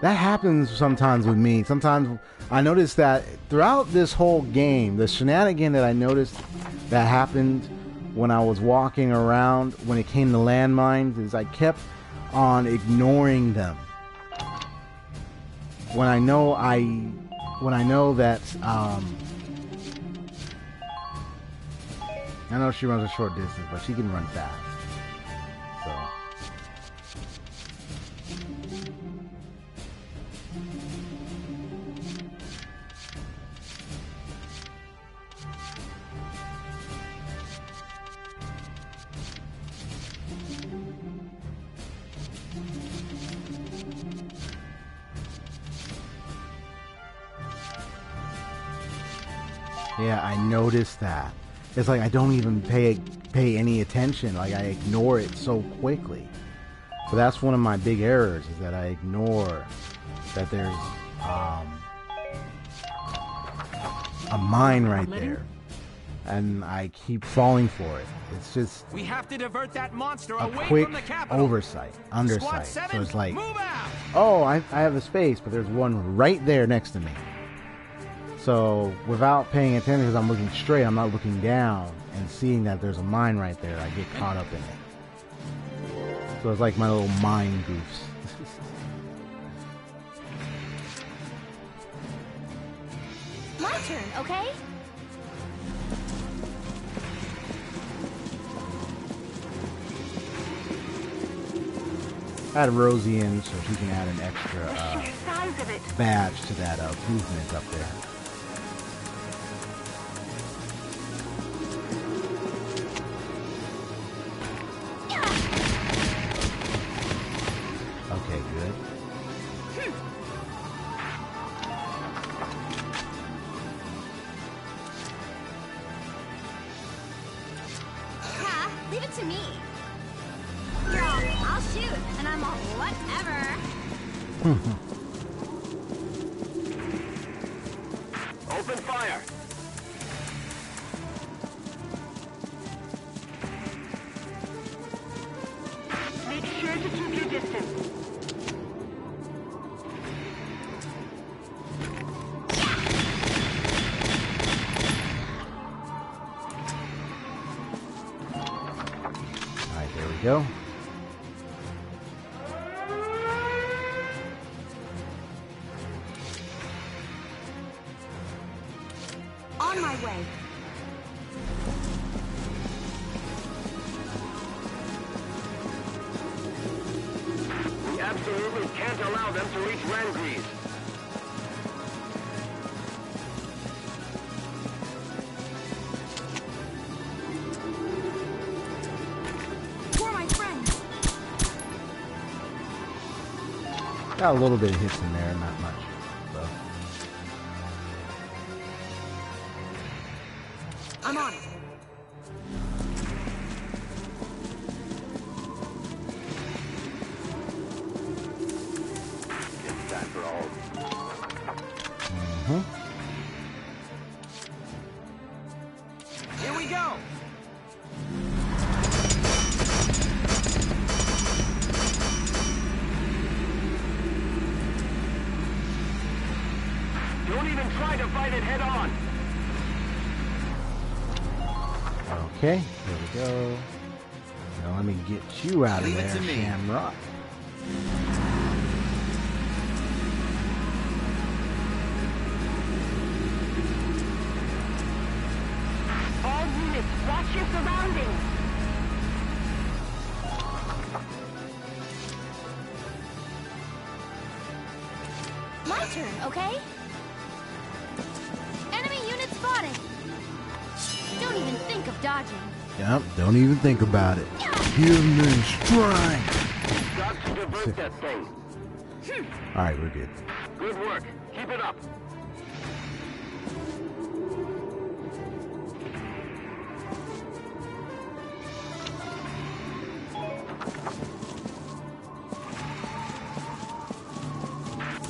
That happens sometimes with me. Sometimes I notice that throughout this whole game, the shenanigan that I noticed that happened when I was walking around when it came to landmines is I kept on ignoring them. When I know that I know she runs a short distance, but she can run fast. So yeah, I noticed that. It's like I don't even pay any attention. Like I ignore it so quickly. So that's one of my big errors, is that I ignore that there's a mine right there, and I keep falling for it. It's just We have to divert that monster a away quick from the capital. undersight. Squad 7, So it's like move out. oh, I have a space, but there's one right there next to me. So without paying attention, because I'm looking straight, I'm not looking down, and seeing that there's a mine right there, I get caught up in it. So it's like my little mine goofs. My turn, okay? I had Rosie in so she can add an extra The sheer size of it. badge to that movement up there. Okay, good. Ha! Leave it to me. You're all, I'll shoot, and I'm all whatever. Open fire. Make sure to keep your distance. Alright, there we go. On my way. We absolutely can't allow them to reach Rangries. For my friends. Got a little bit of hits in there, not much. So. I'm on it. It's that for all. Here we go. Don't even try to fight it head on. Okay, here we go. Now let me get you out of Leave it there, to me. Shamrock. All units, watch your surroundings. My turn, okay? Enemy unit spotted. Don't even think of dodging. Yep, don't even think about it. Give me strength. Got to divert that thing. Alright, we're good. Good work. Keep it up.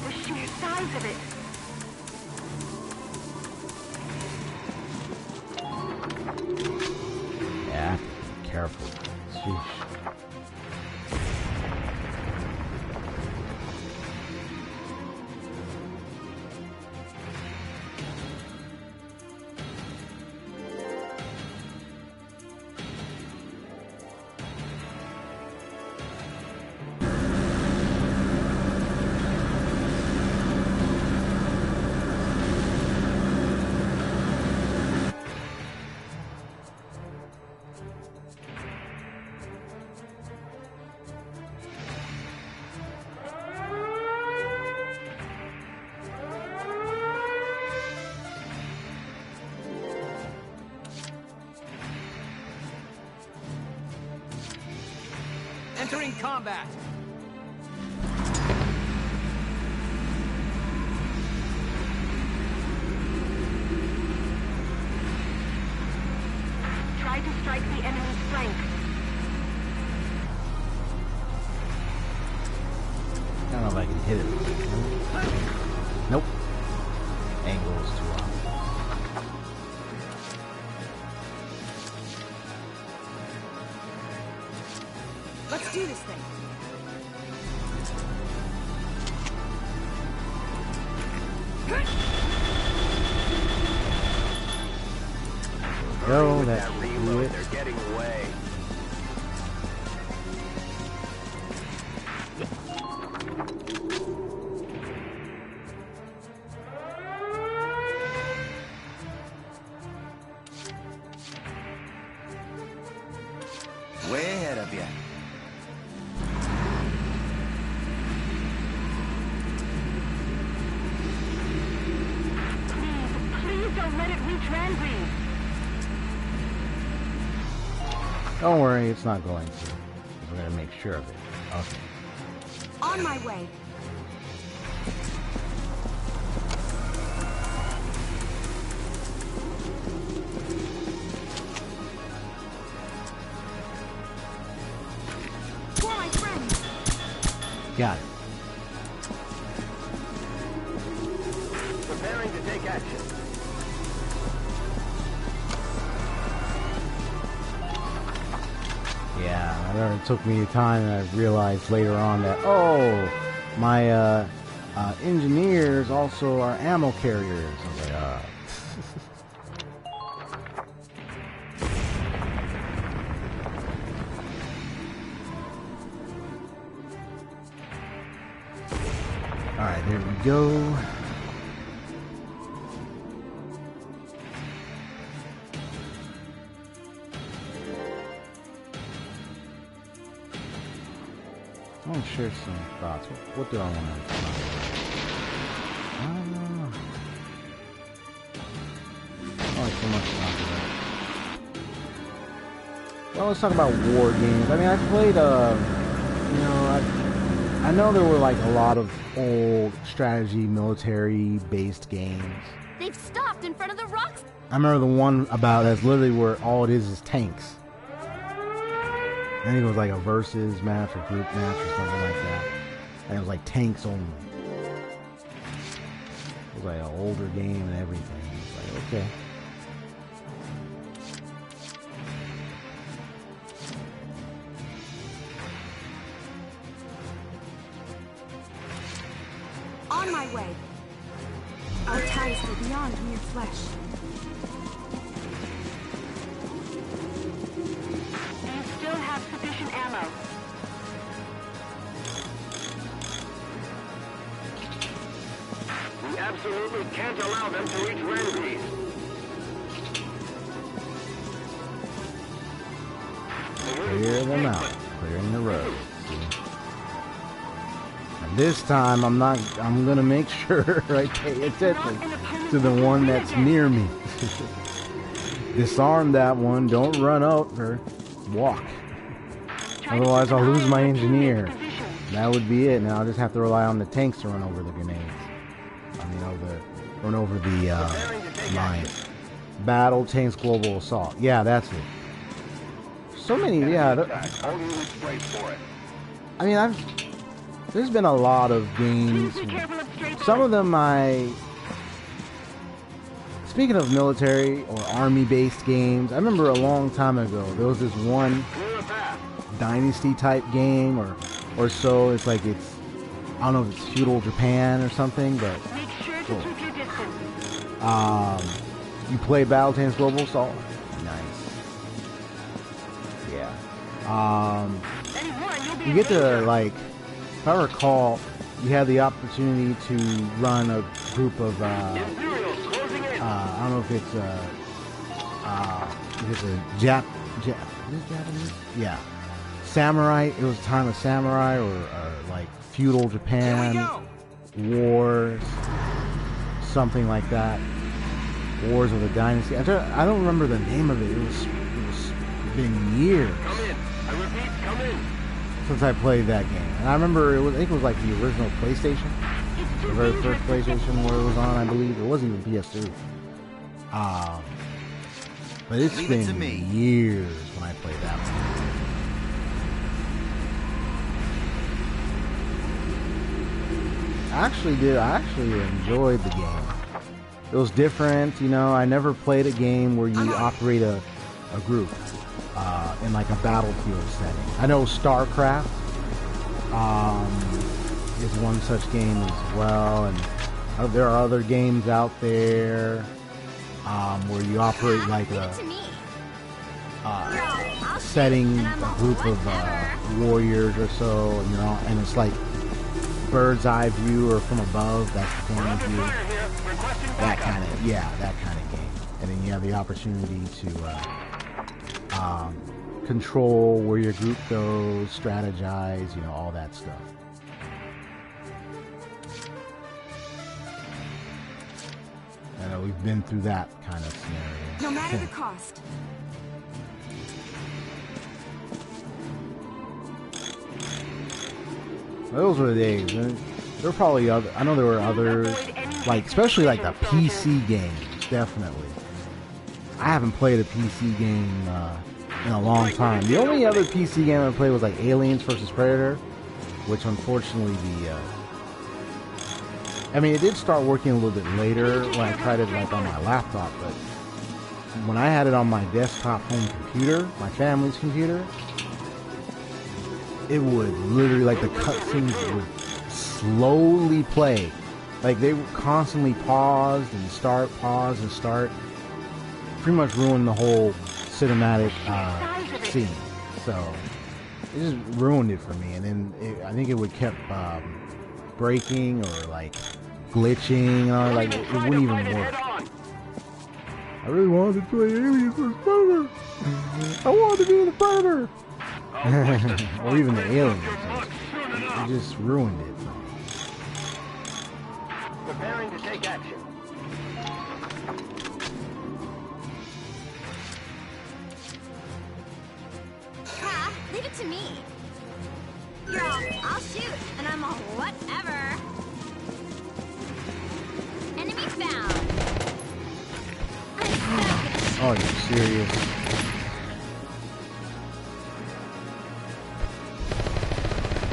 The sheer size of it. Yeah, be careful. Sheesh. Entering combat. Try to strike the enemy's flank. I don't know if I can hit it. Nope. Angle is too off. Let's do this thing. Go, that do reload. it. They're getting away. Way ahead of you. Please don't let it reach Rangreen. Don't worry, it's not going to. We're gonna make sure of it. Okay. On my way. For my friends. Got it. Preparing to take action. Yeah, I know it took me time, and I realized later on that, oh, my engineers also are ammo carriers. I was like, Alright, there we go. I want to share some thoughts. What do I want to talk about? I don't know. I like so much to talk about. Well, let's talk about war games. I mean, I played, you know, I know there were like a lot of old strategy, military-based games. They've stopped in front of the rocks. I remember the one about that's literally where all it is tanks. I think it was like a versus match or group match or something like that. And it was like tanks only. It was like an older game and everything. It's like, okay. On my way. Our ties go beyond mere flesh. Do you still have sufficient ammo? We absolutely can't allow them to reach Rangreen. Clear them out. Clearing the road. See? And this time I'm gonna make sure I pay attention to the one that's near me. Disarm that one, don't run out or walk. Otherwise I'll lose my engineer. That would be it. Now I'll just have to rely on the tanks to run over the grenades. I mean, run over the mine. Battle Tanks Global Assault. Yeah, that's it. So many, yeah. I mean, there's been a lot of games. Some of them speaking of military or army-based games, I remember a long time ago, there was this one Dynasty type game or so. It's like I don't know if it's feudal Japan or something, but cool. You play Battle Tanks Global Assault? Nice. Yeah. You get to, like, if I recall, you had the opportunity to run a group of I don't know if it's a Japanese? Yeah. Samurai. It was a time of samurai or like feudal Japan wars, something like that. Wars of the Dynasty. I don't remember the name of it. It was been years since I played that game. And I remember I think it was like the original PlayStation, the very first PlayStation where it was on. I believe it wasn't even PS2. But it's been years when I played that one. I actually enjoyed the game. It was different, you know. I never played a game where you operate a group in like a battlefield setting. I know StarCraft is one such game as well, and There are other games out there where you operate like Leave it a to me. setting a group of warriors or so, you know, and it's like bird's eye view or from above. That's the camera view. That kind of game. And then you have the opportunity to control where your group goes, strategize, you know, all that stuff. I know we've been through that kind of scenario. No matter the cost. Those were the days. There were probably other. I know there were others, like especially like the PC games. Definitely, I haven't played a PC game in a long time. The only other PC game I played was like Aliens vs Predator, which unfortunately I mean, it did start working a little bit later when I tried it like on my laptop, but when I had it on my desktop home computer, my family's computer, it would literally, like, the cutscenes would slowly play. Like, they would constantly pause and start. Pretty much ruined the whole cinematic scene. So, it just ruined it for me. And then I think it would kept breaking or, like, glitching. Like, it wouldn't even work. I really wanted to play Aliens vs Predator. I wanted to be the Predator. Or even the Aliens. It just ruined it. Preparing to take action. Ha! Leave it to me. You're all, I'll shoot, and I'm all whatever. Enemy found. Oh, you're serious?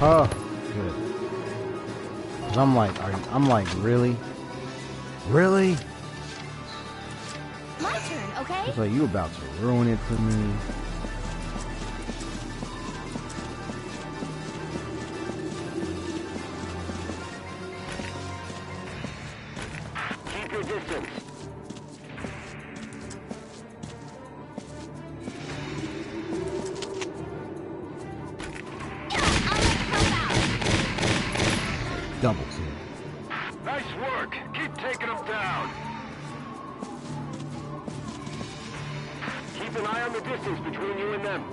Oh, good. 'Cause I'm like, really? Really? My turn, okay? It's like, you about to ruin it for me. Keep your distance. Double team. Nice work. Keep taking them down. Keep an eye on the distance between you and them.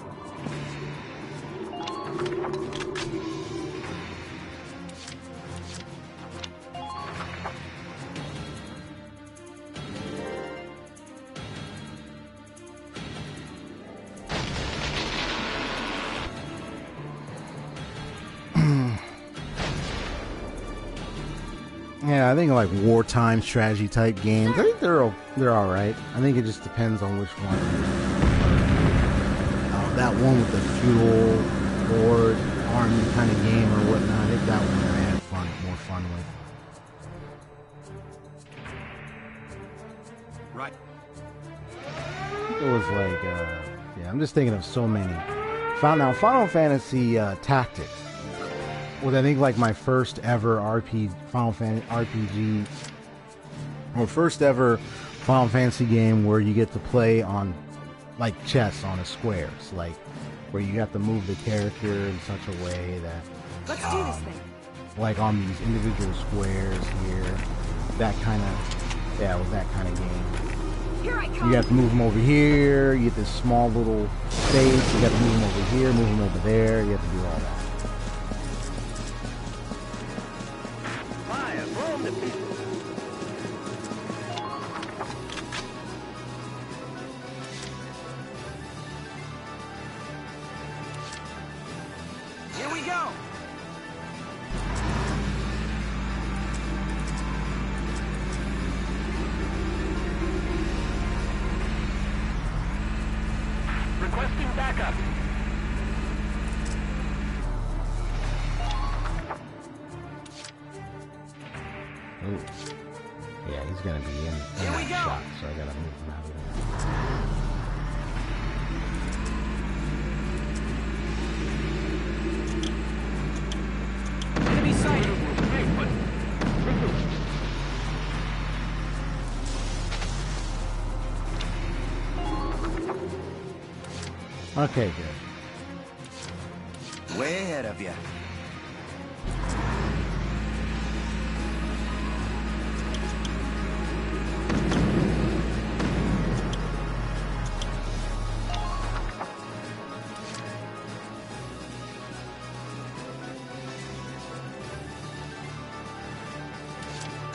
Yeah, I think like wartime strategy type games, I think they're all right. I think it just depends on which one. That one with the feudal horde army kind of game or whatnot, I think that one I had more fun with. Right. It was like, yeah, I'm just thinking of so many. Final Fantasy Tactics was, I think, like my first ever RPG, or first ever Final Fantasy game where you get to play on, like, chess on a square. It's like where you have to move the character in such a way that, Let's do this thing. like on these individual squares here, that kind of, yeah, it was that kind of game. Here I come. You have to move them over here. You get this small little space. You got to move them over here, move them over there. You have to do all that. Fire, blow them to pieces. Here we go. Requesting backup. Ooh. Yeah, he's gonna be in Here we that go. shot, so I gotta move him out of there. Enemy sighted. Okay, good. Way ahead of you.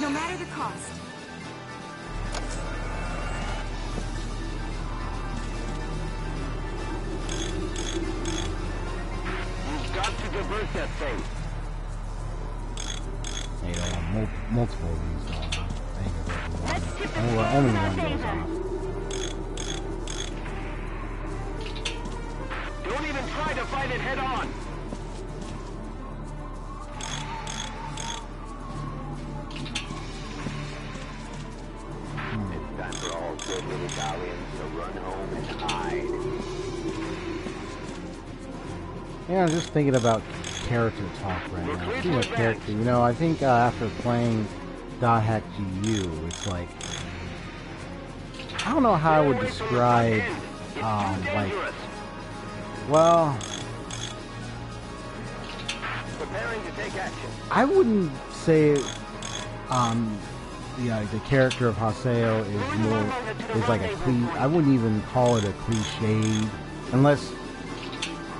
No matter the cost. You've got to divert that thing. You don't want multiple of these going on. I think it's Let's tip the only scales one in our goes favor. off. Don't even try to fight it head on. It's time for all good little Italians to run home and hide. Yeah, I'm just thinking about character talk right now. Speaking of character, you know, I think after playing .hack GU, it's like, I don't know how I would describe, like, well, Preparing to take action. I wouldn't say, the character of Haseo is like a I wouldn't even call it a cliche, unless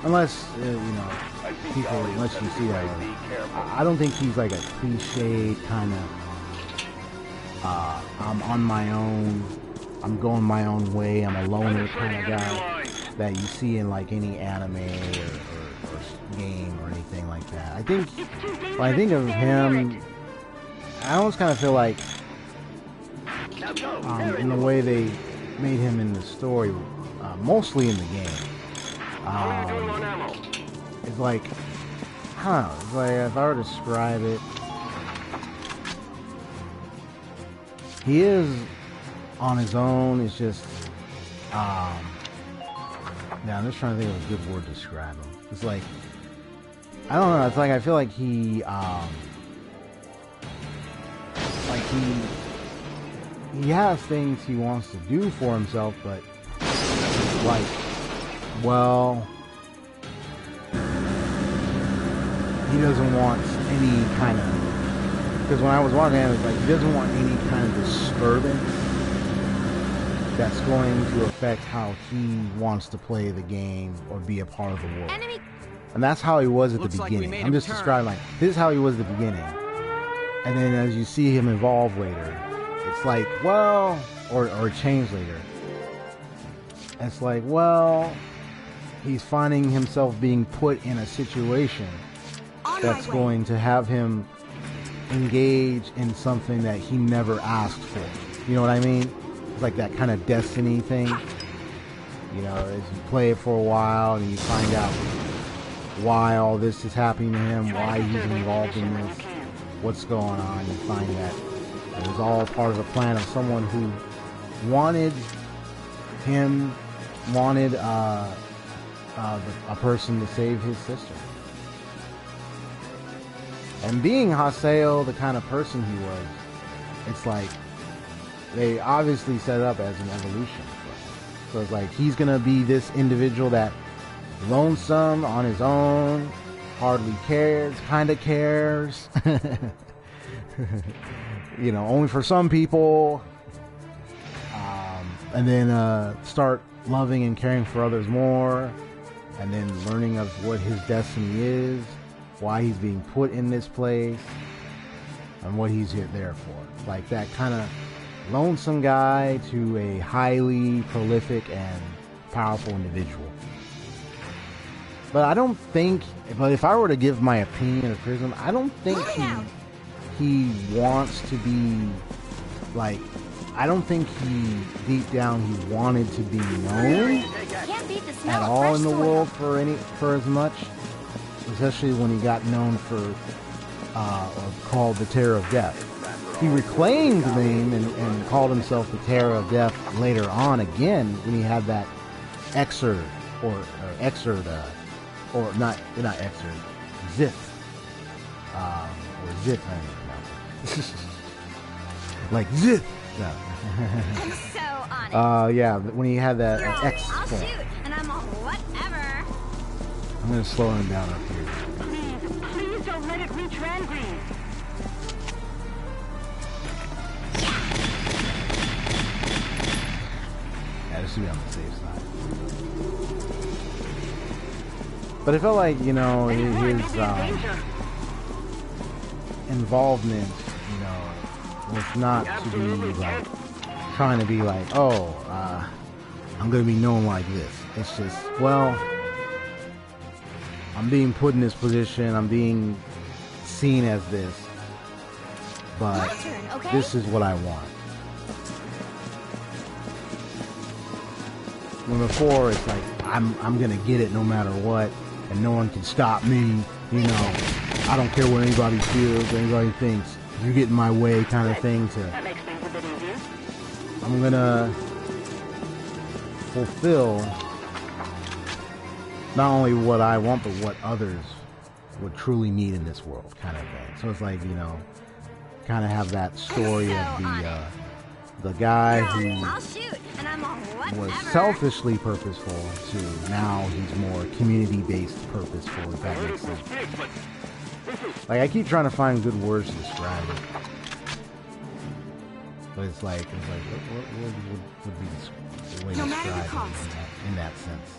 you know, people, unless you see that. I don't think he's like a cliche kind of, I'm on my own, I'm going my own way, I'm a loner kind of guy that you see in like any anime or game or anything like that. I think, when I think of him, I almost kind of feel like, in the way they made him in the story, mostly in the game, it's like, I don't know, it's like, if I were to describe it, he is on his own. It's just, yeah, I'm just trying to think of a good word to describe him. It's like, I don't know, it's like, I feel like he has things he wants to do for himself, but, like, well, he doesn't want any kind of, because when I was watching it, it's like, he doesn't want any kind of disturbance that's going to affect how he wants to play the game or be a part of the world. And that's how he was at the beginning. I'm just describing, like, this is how he was at the beginning. And then as you see him evolve later, it's like, well, or change later. It's like, well, he's finding himself being put in a situation that's going to have him engage in something that he never asked for. You know what I mean? It's like that kind of destiny thing. You know, as you play it for a while and you find out why all this is happening to him, why he's involved in this, what's going on, you find that it was all part of a plan of someone who wanted a person to save his sister. And being Haseo, the kind of person he was, it's like, they obviously set it up as an evolution. So it's like, he's gonna be this individual that lonesome, on his own, hardly cares, kinda cares. You know, only for some people. And then start loving and caring for others more. And then learning of what his destiny is, why he's being put in this place, and what he's there for. Like that kind of lonesome guy to a highly prolific and powerful individual. But I don't think, but if I were to give my opinion of Prism, I don't think he wants to be, like, I don't think deep down he wanted to be known at all in the world for as much, especially when he got known for, or called the Terror of Death. He reclaimed the name and called himself the Terror of Death later on again when he had that excerpt, or not excerpt, Zith, or Zith, I don't know. Like Zith. No. I'm so on it. Yeah, when he had that X I'll form. shoot, and I'm all whatever. I'm gonna slow him down up here. Please don't let it reach Rangreen. Yeah, this should be on the safe side. But it felt like, you know, his involvement, you know, was not to be like trying to be like, oh, I'm gonna be known like this. It's just, well, I'm being put in this position, I'm being seen as this, but this is what I want. When before it's like I'm gonna get it no matter what, and no one can stop me. You know, I don't care what anybody feels, anybody thinks. You get in my way, kind of thing. That makes things a bit easier. I'm gonna fulfill not only what I want, but what others would truly need in this world, kind of thing. So it's like, you know, kind of have that story of the guy who was selfishly purposeful to now he's more community-based purposeful, if that makes sense. Like, I keep trying to find good words to describe it. But it's like what would be the way to describe it in that sense?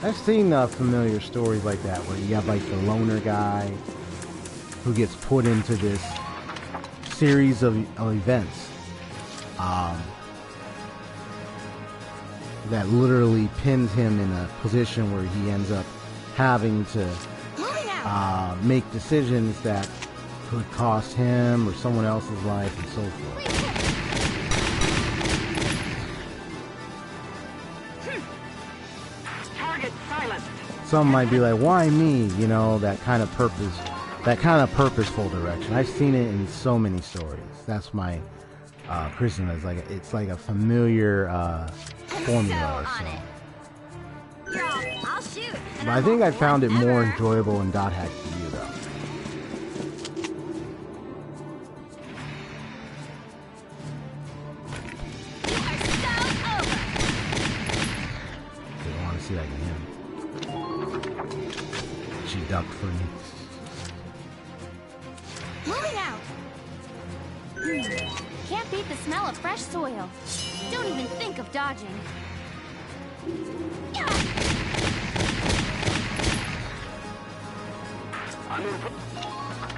I've seen familiar stories like that where you have like the loner guy who gets put into this series of events that literally pins him in a position where he ends up having to make decisions that could cost him or someone else's life and so forth. Target silenced. Some might be like, why me? You know, that kind of purposeful direction. I've seen it in so many stories. That's my criticism. It's like a familiar formula or so. But I think I found it more enjoyable in Dot Hack to You, though. They want to see like him. She ducked for me. Moving out. Can't beat the smell of fresh soil. Don't even think of dodging.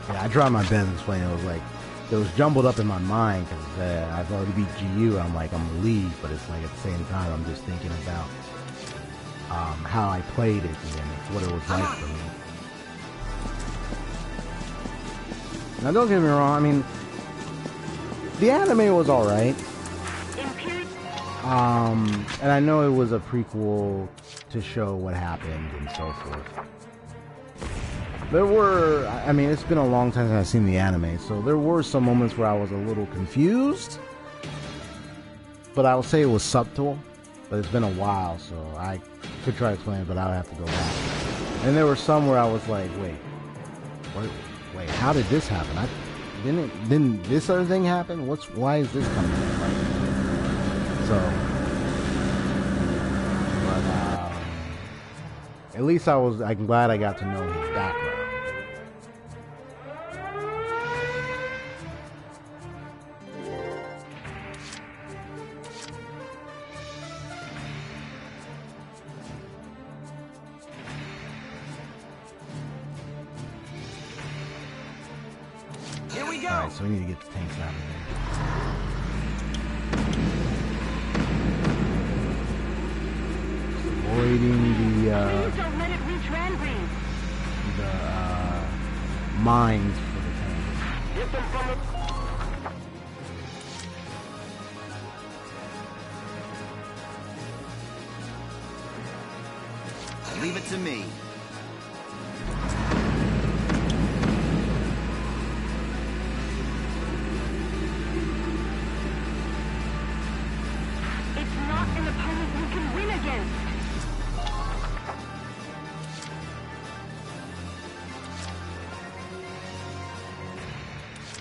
Yeah, I tried my best to explain it. It was jumbled up in my mind because I've already beat GU. I'm like, I'm gonna leave, but it's like at the same time, I'm just thinking about how I played it and what it was like for me. Now, don't get me wrong. I mean, the anime was all right. And I know it was a prequel to show what happened and so forth. There were, I mean, it's been a long time since I've seen the anime, so there were some moments where I was a little confused. But I will say it was subtle, but it's been a while, so I could try to explain it, but I would have to go back. And there were some where I was like, wait, how did this happen? Didn't this other thing happen? Why is this coming? So, but at least I'm glad I got to know his background. Here we go. Alright, so we need to get the tanks out of there. Avoiding the mines for the tanks. Leave it to me. It's not an opponent you can win against.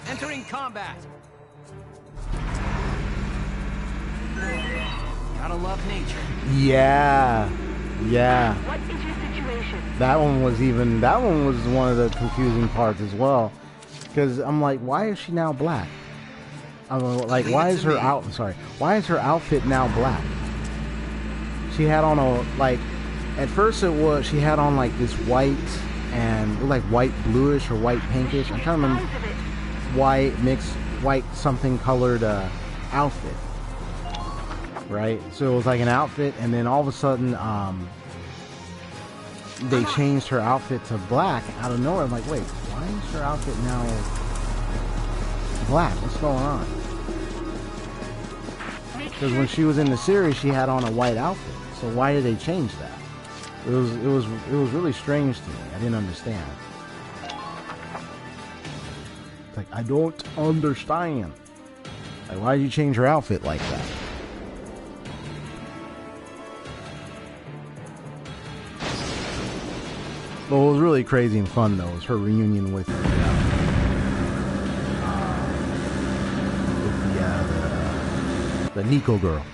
Entering combat. Gotta love nature. Yeah, Yeah. What is your situation? That one was one of the confusing parts as well. Because I'm like, why is she now black? Like, why is her why is her outfit now black? She had on at first she had on like this white and like white bluish or white pinkish. I'm trying to remember, white something colored outfit, right? So it was like an outfit, and then all of a sudden they changed her outfit to black out of nowhere. I'm like, wait, why is her outfit now black? What's going on? Because when she was in the series, she had on a white outfit. So why did they change that? It was really strange to me. I didn't understand. It's like, I don't understand. Like, why did you change her outfit like that? But what was really crazy and fun though was her reunion with the Nico girl.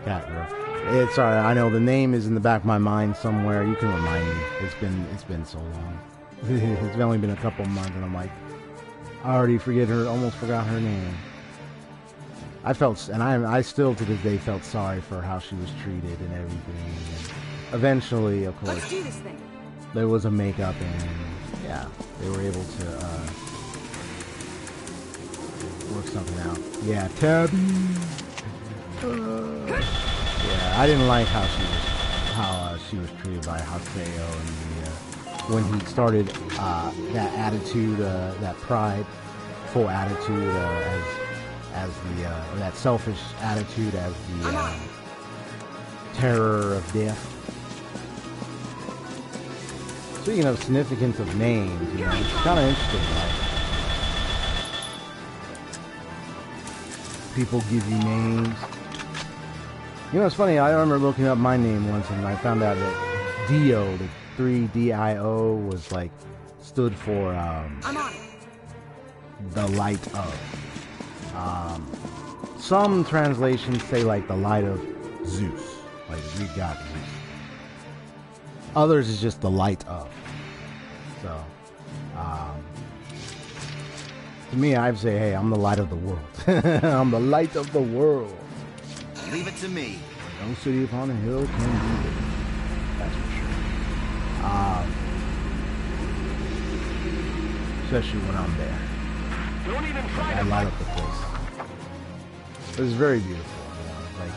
Cat girl. It's alright, I know the name is in the back of my mind somewhere. You can remind me. It's been so long. It's only been a couple months and I'm like, I already almost forgot her name. I still to this day felt sorry for how she was treated and everything. And eventually, of course, Let's do this thing. there was a makeup and yeah, they were able to work something out. Yeah, Tabby. Yeah, I didn't like how she was treated by Haseo and when he started that attitude, that prideful attitude, as the or that selfish attitude as the terror of death. Speaking of significance of names, it's kind of interesting. Like, people give you names. It's funny. I remember looking up my name once, and I found out that Dio, the 3DIO, was like stood for the light of. Some translations say like the light of Zeus, like the Greek god Zeus. Others is just the light of. So, to me, I'd say, hey, I'm the light of the world. I'm the light of the world. Leave it to me. No city upon a hill can be hidden. That's for sure. Especially when I'm there. Don't even try I to light up the place. It was very beautiful. Like,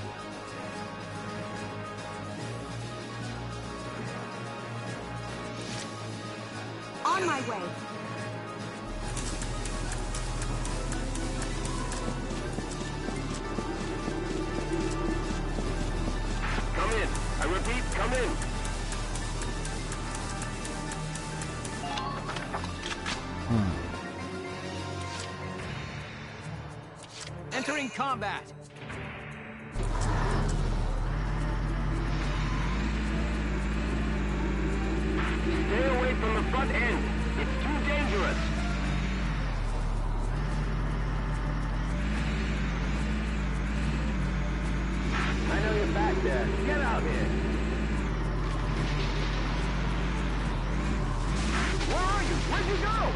On my way. come in. I repeat, come in. Entering combat. Stay away from the front end. It's too dangerous. I know you're back there. Get out here. Where are you? Where'd you go?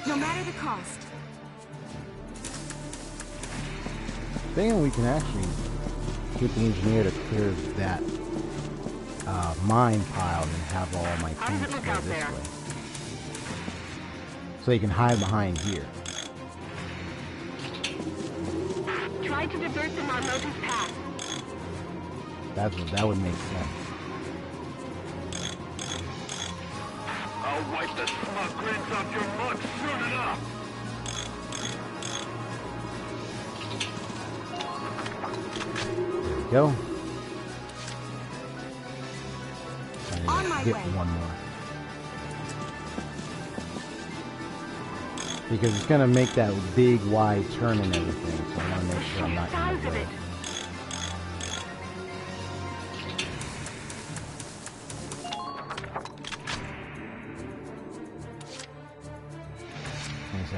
No matter the cost. thinking we can actually get the engineer to clear that mine piled and have all my tanks go this way. So you can hide behind here. Try to divert them on Lotus Path. That would make sense. I'll wipe the smug grins off your mug soon enough. Go. On my Get way. one more. Because it's gonna make that big wide turn and everything, so I wanna make sure I'm not in the way.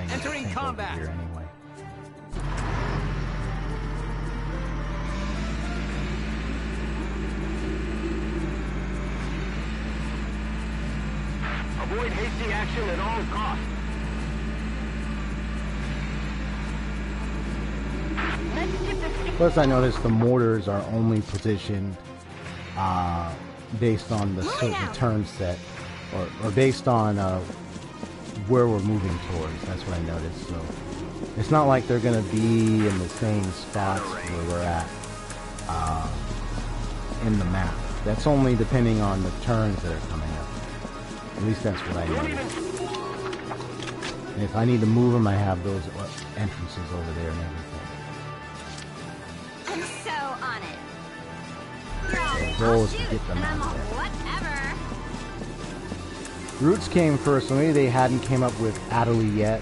Entering combat. Here anyway. Avoid hasty action at all costs. Plus, I noticed the mortars are only positioned based on the certain turn set, or based on where we're moving towards. That's what I noticed. So it's not like they're gonna be in the same spots where we're at in the map. That's only depending on the turns that are coming up. At least that's what I noticed. And if I need to move them, I have those entrances over there and everything. I'm so on it. You're all, The goal I'll is to shoot, get them and I'm out all there. whatever. Roots came first, so maybe they hadn't came up with Adderley yet.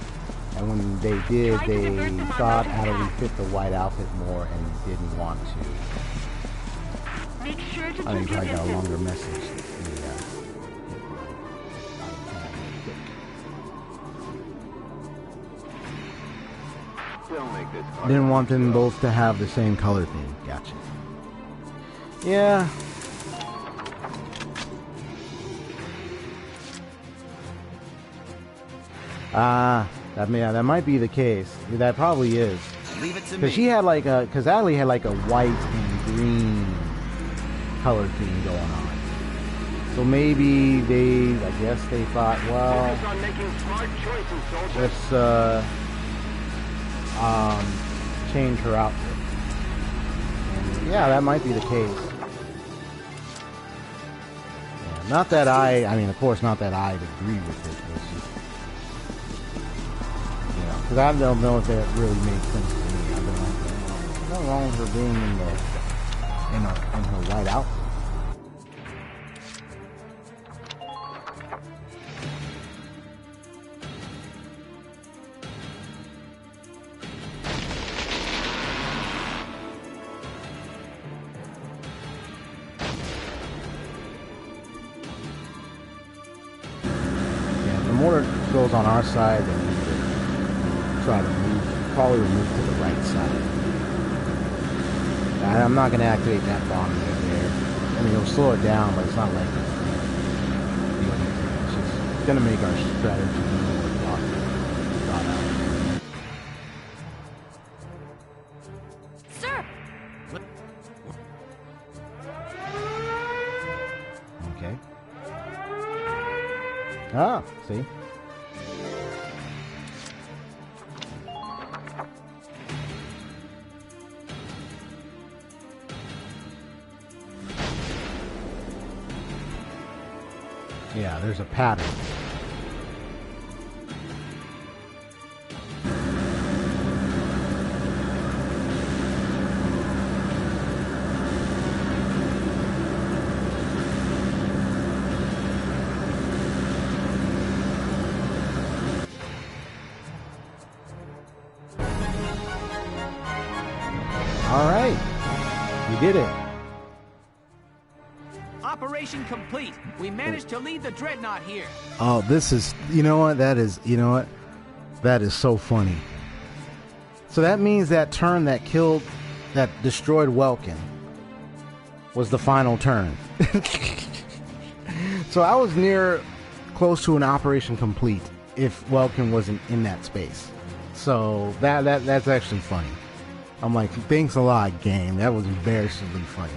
And when they did, they thought Adderley fit the white outfit more and didn't want to. Make sure to I think keep I your got a distance. longer message. Don't make this hard. Didn't want them both to have the same color theme. Gotcha. Yeah. That might be the case. That probably is. Leave it to Because she had like a, because Adderley had like a white and green color theme going on. So maybe they, I guess they thought, well, Focus on making smart choices, soldier. let's change her outfit. And yeah, that might be the case. Yeah, not that I mean, of course, not that I'd agree with it. But it's just, you know, because I don't know if that really makes sense to me. I've been like, what's wrong with her being in her white outfit? Mortar goes on our side, then we could try to move, probably move to the right side. I'm not going to activate that bomb right there. I mean, it'll slow it down, but it's not like it's just going to make our strategy more thought out. Sir! Okay. Ah, see? Yeah, there's a pattern. All right, we did it. Operation complete. We managed to leave the dreadnought here. Oh, this is, you know what? That is, you know what? That is so funny. So that means that turn that killed, that destroyed Welkin was the final turn. So I was close to an operation complete if Welkin wasn't in that space. So that's actually funny. I'm like, thanks a lot, game. That was embarrassingly funny.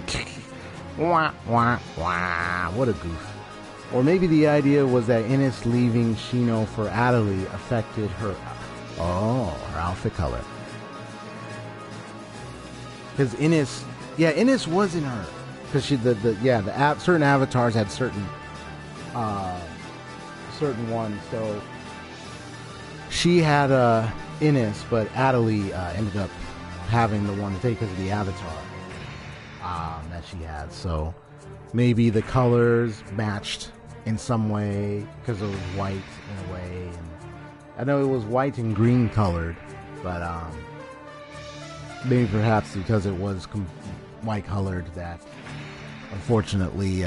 Wah, wah, wah. What a goof. Or maybe the idea was that Ines leaving Shino for Adelie affected her outfit color. Because Ines was in her. Because certain avatars had certain ones. So she had Ines, but Adelie ended up having the one to take because of the avatar that she had. So maybe the colors matched in some way because it was white in a way. And I know it was white and green colored, but maybe perhaps because it was white colored that unfortunately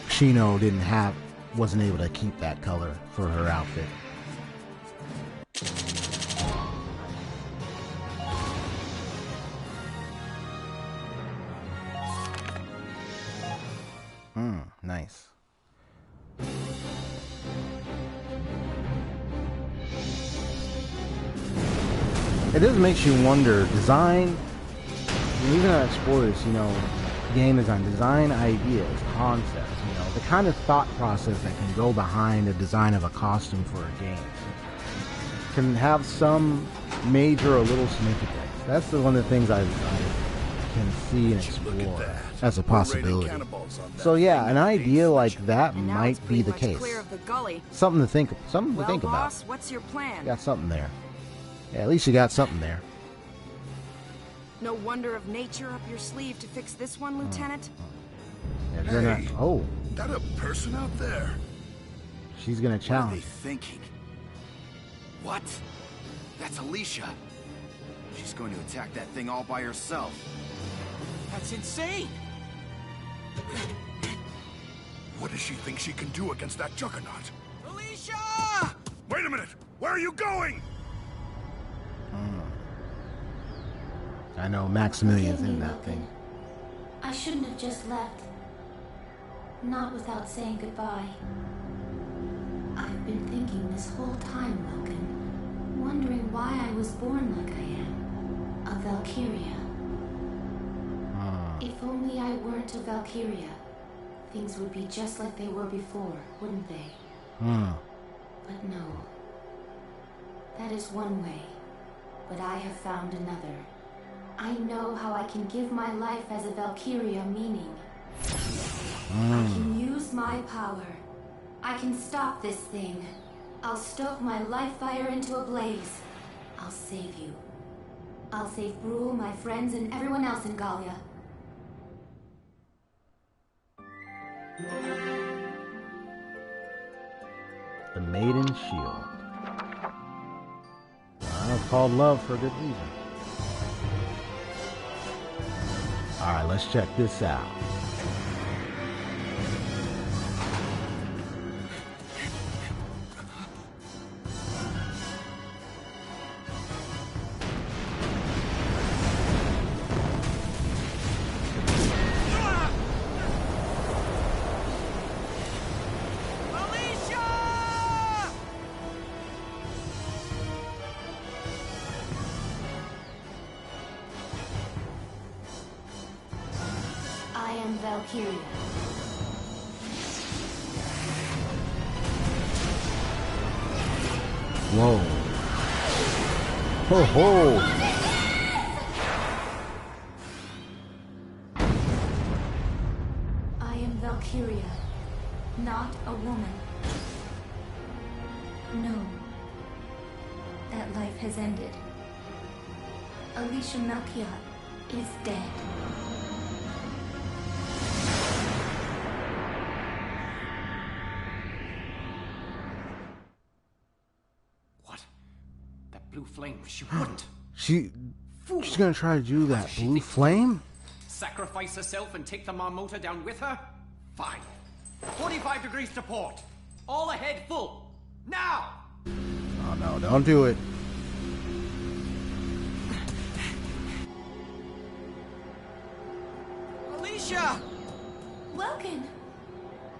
Shino wasn't able to keep that color for her outfit. Nice. It does make you wonder, design, even at Explorers, game design ideas, concepts, the kind of thought process that can go behind the design of a costume for a game can have some major or little significance. That's one of the things I can see and explore as a possibility. So yeah, an idea like that might be the case. Something to think about. Boss, what's your plan? Got something there. Yeah, at least you got something there. No wonder of nature up your sleeve to fix this one, Lieutenant? Yeah, they're not, that a person out there? She's gonna challenge. What are they thinking? What? That's Alicia. She's going to attack that thing all by herself. That's insane! What does she think she can do against that juggernaut? Alicia! Wait a minute! Where are you going? I know Maximilian's in that thing. I shouldn't have just left. Not without saying goodbye. I've been thinking this whole time, Logan, wondering why I was born like I am. A Valkyria. If only I weren't a Valkyria, things would be just like they were before, wouldn't they? But no. That is one way, but I have found another. I know how I can give my life as a Valkyria meaning. I can use my power. I can stop this thing. I'll stoke my life fire into a blaze. I'll save you. I'll save Brule, my friends, and everyone else in Gallia. The Maiden Shield. It's called love for a good reason. Alright, let's check this out. Valkyria. Whoa. Ho ho. I am Valkyria, not a woman. No. That life has ended. Alicia Melchiot is dead. Blue flame, she wouldn't. She's gonna try to do that. Blue flame? Sacrifice herself and take the Marmota down with her? Fine. 45 degrees to port. All ahead full. Now! Oh no, don't do it. Alicia! Welkin!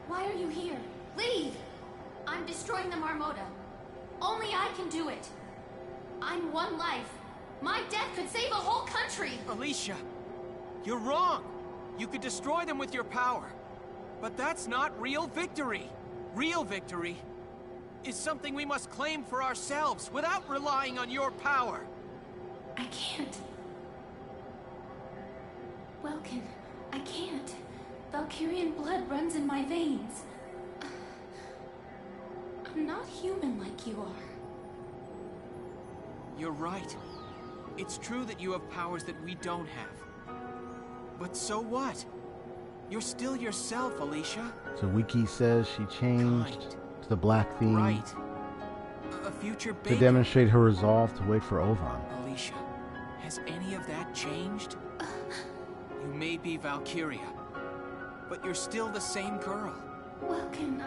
Why are you here? Leave! I'm destroying the Marmota. Only I can do it. I'm one life. My death could save a whole country. Alicia, you're wrong. You could destroy them with your power. But that's not real victory. Real victory is something we must claim for ourselves without relying on your power. I can't. Welkin, I can't. Valkyrian blood runs in my veins. I'm not human like you are. You're right. It's true that you have powers that we don't have. But so what? You're still yourself, Alicia. So Wiki says she changed to the black theme Right. A future to baby. demonstrate her resolve to wait for Ovan. Alicia, has any of that changed? You may be Valkyria, but you're still the same girl. Welkin,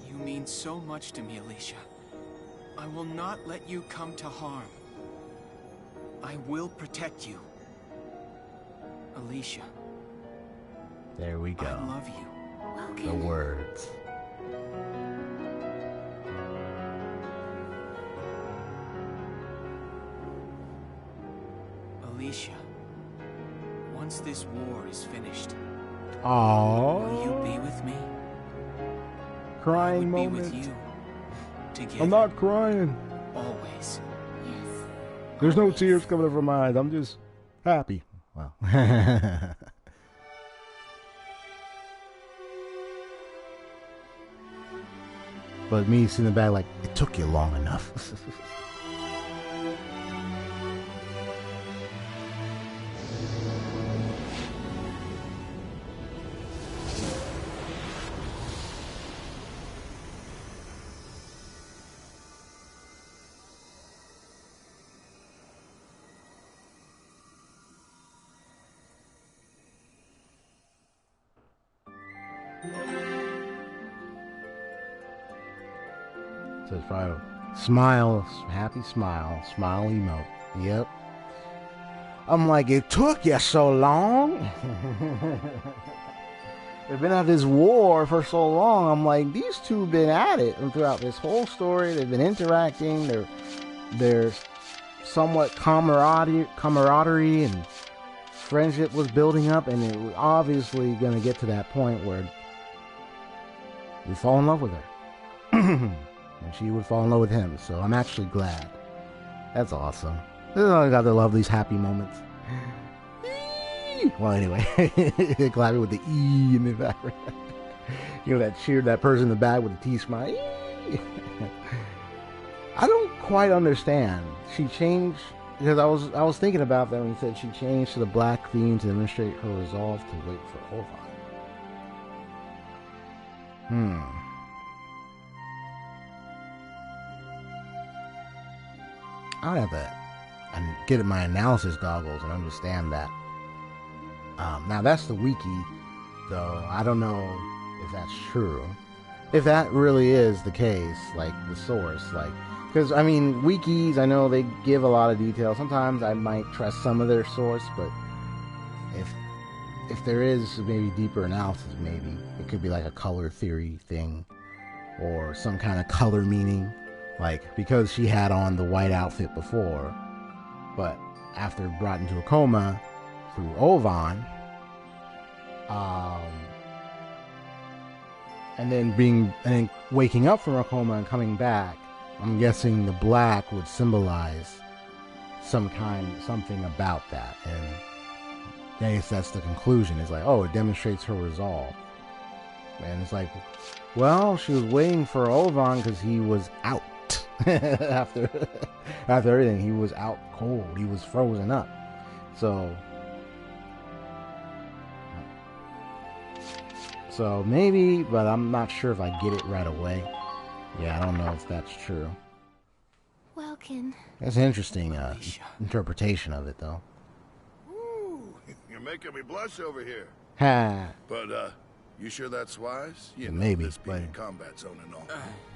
You mean so much to me, Alicia. I will not let you come to harm. I will protect you. Alicia. There we go. I love you. Welkin. The words. Alicia, once this war is finished, Aww. will you be with me? Crying I would moment. be with you. Together. I'm not crying. Always. Yes. There's no tears coming from my eyes. I'm just happy. Wow. But me sitting in the back like, it took you long enough. Says fire. Smile, happy smile, smile emote. Yep. I'm like, it took you so long. They've been at this war for so long. I'm like, these two have been at it throughout this whole story. They've been interacting. They're somewhat camaraderie and friendship was building up, and it was obviously going to get to that point where we fall in love with her. And she would fall in love with him. So I'm actually glad. That's awesome. I got to love these happy moments. Well, anyway, clapping with the E in the background. You know, that cheered that person in the back with the T smile. I don't quite understand. She changed because I was thinking about that when he said she changed to the black theme to demonstrate her resolve to wait for Ovan. I would have to get my analysis goggles and understand that. Now that's the wiki, though. I don't know if that's true. If that really is the case, like the source, like, because I mean, wikis, I know they give a lot of detail. Sometimes I might trust some of their source, but if there is maybe deeper analysis, maybe it could be like a color theory thing or some kind of color meaning. Like, because she had on the white outfit before, but after brought into a coma through Ovan, and then waking up from her coma and coming back, I'm guessing the black would symbolize something about that. And I guess that's the conclusion. It's like, oh, it demonstrates her resolve. And it's like, well, she was waiting for Ovan because he was out. after everything, he was out cold. He was frozen up. So maybe, but I'm not sure if I get it right away. Yeah, I don't know if that's true. Welkin. That's an interesting interpretation of it, though. Ooh, you're making me blush over here. Ha. But you sure that's wise? You know, maybe, this being but a combat zone and all.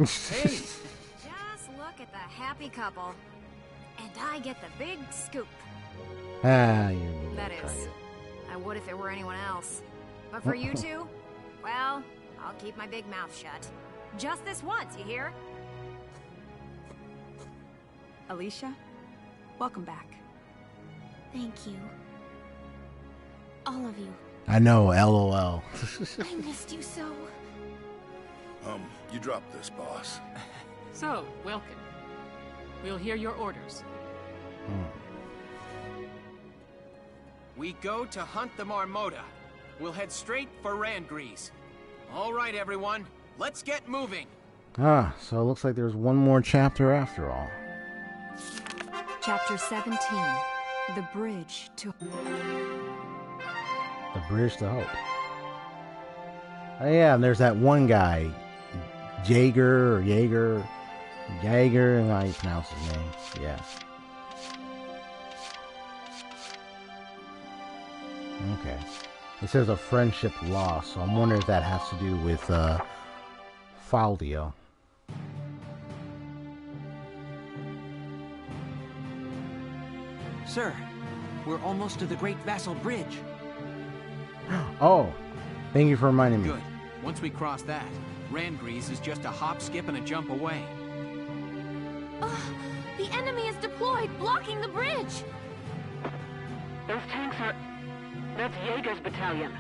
Hey! Just look at the happy couple. And I get the big scoop. You That is, I would if it were anyone else. But for you two, well, I'll keep my big mouth shut. Just this once, you hear? Alicia, welcome back. Thank you. All of you. I know, LOL. I missed you so. You dropped this, boss. So, welcome. We'll hear your orders. We go to hunt the Marmota. We'll head straight for Randgrease. All right, everyone. Let's get moving. Ah, so it looks like there's one more chapter after all. Chapter 17. The Bridge to... The Bridge to Hope. Oh yeah, and there's that one guy, Jaeger, and how you pronounce his name. Yeah. Okay. It says a friendship lost, so I'm wondering if that has to do with Faldio. Sir, we're almost to the Great Vassal Bridge. Oh, thank you for reminding me. Good. Once we cross that, Randgrease is just a hop, skip, and a jump away. The enemy is deployed, blocking the bridge! Those tanks are... That's Jaeger's battalion.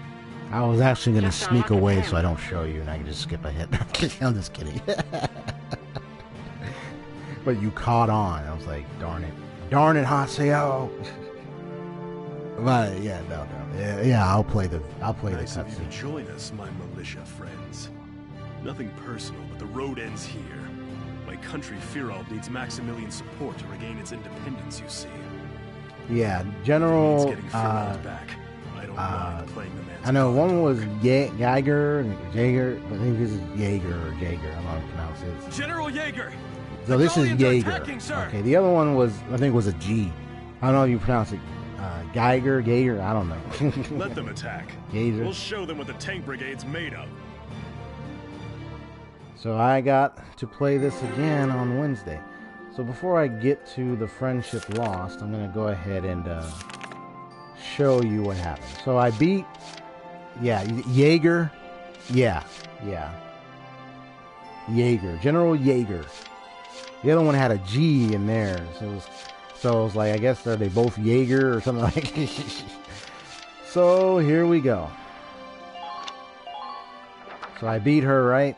I was actually going to sneak away so I don't show you and I can just skip ahead. I'm just kidding. But you caught on. I was like, darn it. Darn it, Haseo. But yeah, no. Yeah, I'll play the cutscene. Join us, my militia friends. Nothing personal, but the road ends here. My country, Firald, needs Maximilian's support to regain its independence, you see. Yeah, General... Getting Firald back. I don't mind playing the man's I know part. one was Jaeger, but I think this is Jaeger. I don't know how to pronounce it. General Jaeger! So this is Jaeger. Attacking, okay, the other one was, I think, was a G. I don't know if you pronounce it Geiger, I don't know. Let them attack. Geyser. We'll show them what the tank brigade's made of. So I got to play this again on Wednesday. So before I get to the friendship lost, I'm going to go ahead and show you what happened. So I beat, Jaeger. Yeah. Jaeger. General Jaeger. The other one had a G in there. So it was like, I guess, are they both Jaeger or something like that? So here we go. So I beat her, right?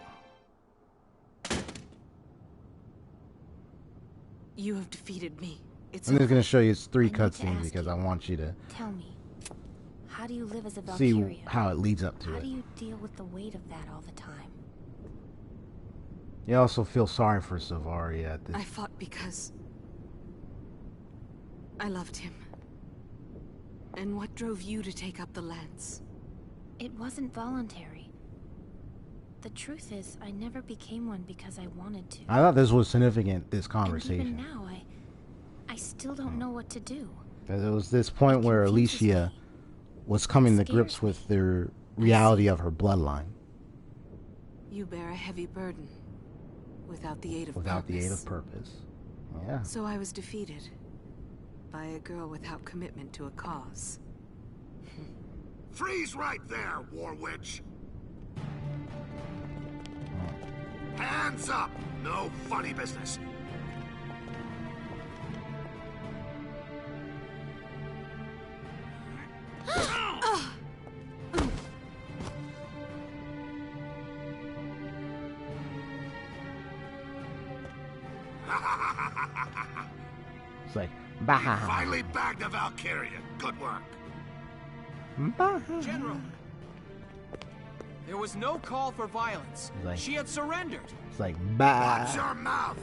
You have defeated me. I'm just going to show you 3 cutscenes because I want you to Tell me, how do you live as a see Valkyria? how it leads up to How it. do you deal with the weight of that all the time? You also feel sorry for Savaria at this. I fought because I loved him. And what drove you to take up the lance? It wasn't voluntary. The truth is, I never became one because I wanted to. I thought this was significant, this And conversation. even now, I still don't know what to do. Because it was this point where Alicia was coming to grips with the reality of her bloodline. You bear a heavy burden without the aid of Without the aid of purpose. Yeah. So I was defeated by a girl without commitment to a cause. Freeze right there, War Witch! Hands up! No funny business. It's like, You bah. finally bagged the Valkyria. Good work. General, there was no call for violence. Like- She had surrendered. It's like, bah. Watch your mouth,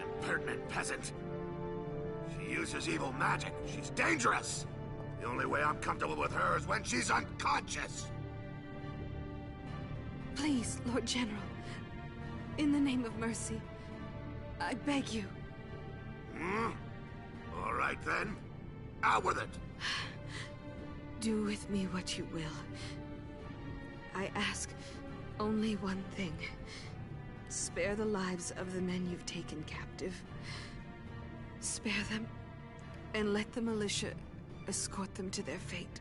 impertinent peasant. She uses evil magic. She's dangerous. The only way I'm comfortable with her is when she's unconscious. Please, Lord General, in the name of mercy, I beg you. All right then. Out with it. Do with me what you will. I ask only one thing. Spare the lives of the men you've taken captive. Spare them, and let the militia escort them to their fate.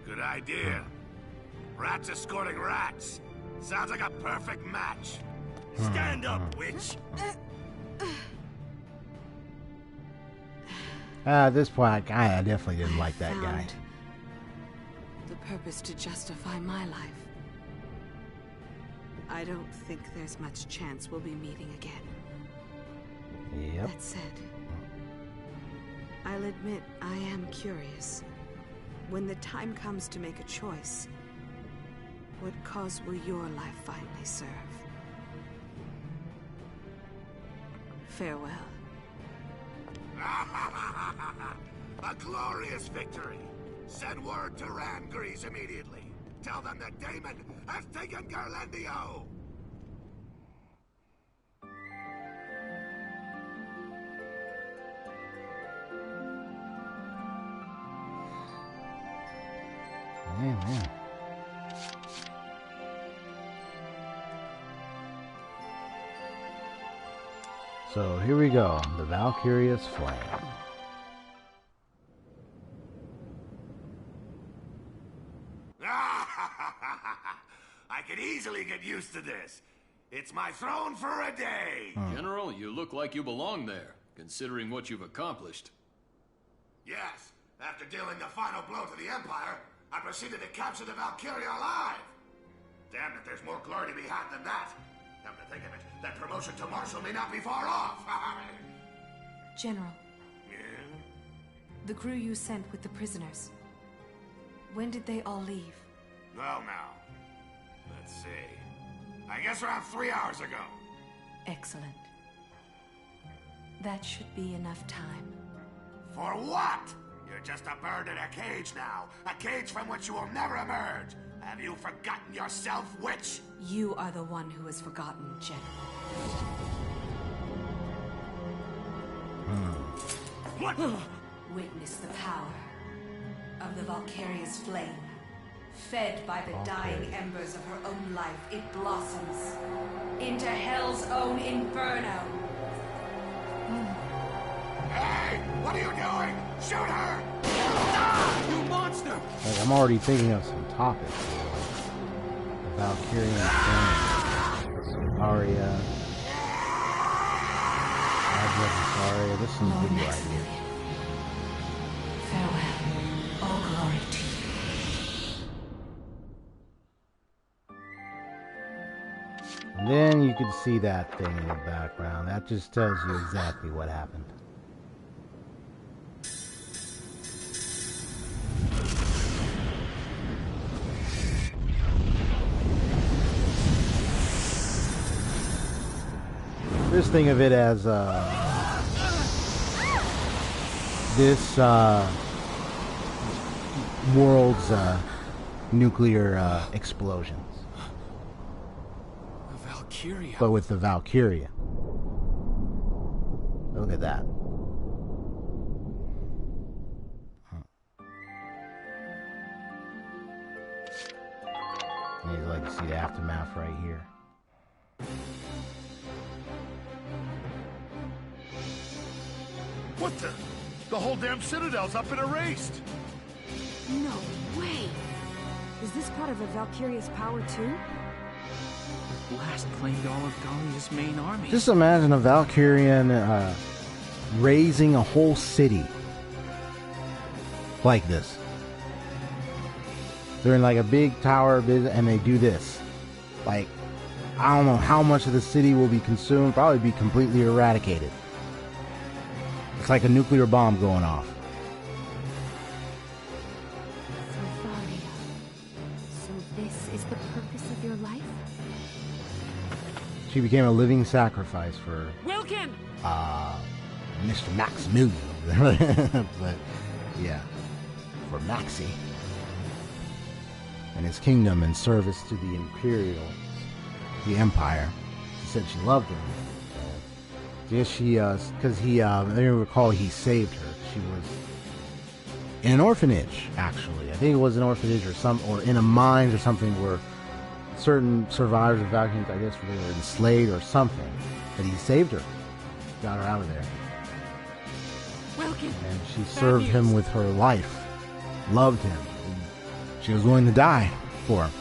Good idea. Rats escorting rats. Sounds like a perfect match. Stand up, witch. At this point, I definitely didn't like that guy. purpose to justify my life. I don't think there's much chance we'll be meeting again. Yep. That said, I'll admit I am curious. When the time comes to make a choice, what cause will your life finally serve? Farewell. A glorious victory! Send word to Rangrease immediately. Tell them that Damon has taken Garlandio! Amen. So here we go, the Valkyria's Flame. I could easily get used to this. It's my throne for a day. General, you look like you belong there, considering what you've accomplished. Yes, after dealing the final blow to the Empire, I proceeded to capture the Valkyria alive. Damn it, there's more glory to be had than that. Come to think of it, that promotion to Marshal may not be far off. General. Yeah? The crew you sent with the prisoners. When did they all leave? Well now, let's see. I guess around 3 hours ago. Excellent. That should be enough time. For what? You're just a bird in a cage now. A cage from which you will never emerge. Have you forgotten yourself, witch? You are the one who has forgotten, General. What? Witness the power of the Valkyria's flame. Fed by the dying embers of her own life, it blossoms into Hell's own inferno. Hey! What are you doing? Shoot her! You monster! Like, I'm already thinking of some topics. The Valkyrian Flame. Aria. Aria. There's some video ideas. Farewell. All glory to you. And then you can see that thing in the background. That just tells you exactly what happened. Just think of it as this world's nuclear explosions. Valkyria. But with the Valkyria. Look at that. And you'd like to see the aftermath right here. What the? The whole damn Citadel's up and erased! No way! Is this part of the Valkyria's power too? The blast claimed all of Gallia's main army. Just imagine a Valkyrian raising a whole city like this. They're in like a big tower and they do this. Like, I don't know how much of the city will be consumed, probably be completely eradicated. It's like a nuclear bomb going off. So this is the purpose of your life? She became a living sacrifice for Wilkin! Mr. Maximilian. But yeah, for Maxie and his kingdom in service to the the Empire. She said she loved him. Yes, she, because he, I recall he saved her. She was in an orphanage, actually. I think it was an orphanage or in a mine or something where certain survivors of Valkyries, I guess, they were enslaved or something. But he saved her. Got her out of there. Wilkin! And she served him with her life. Loved him. And she was willing to die for him.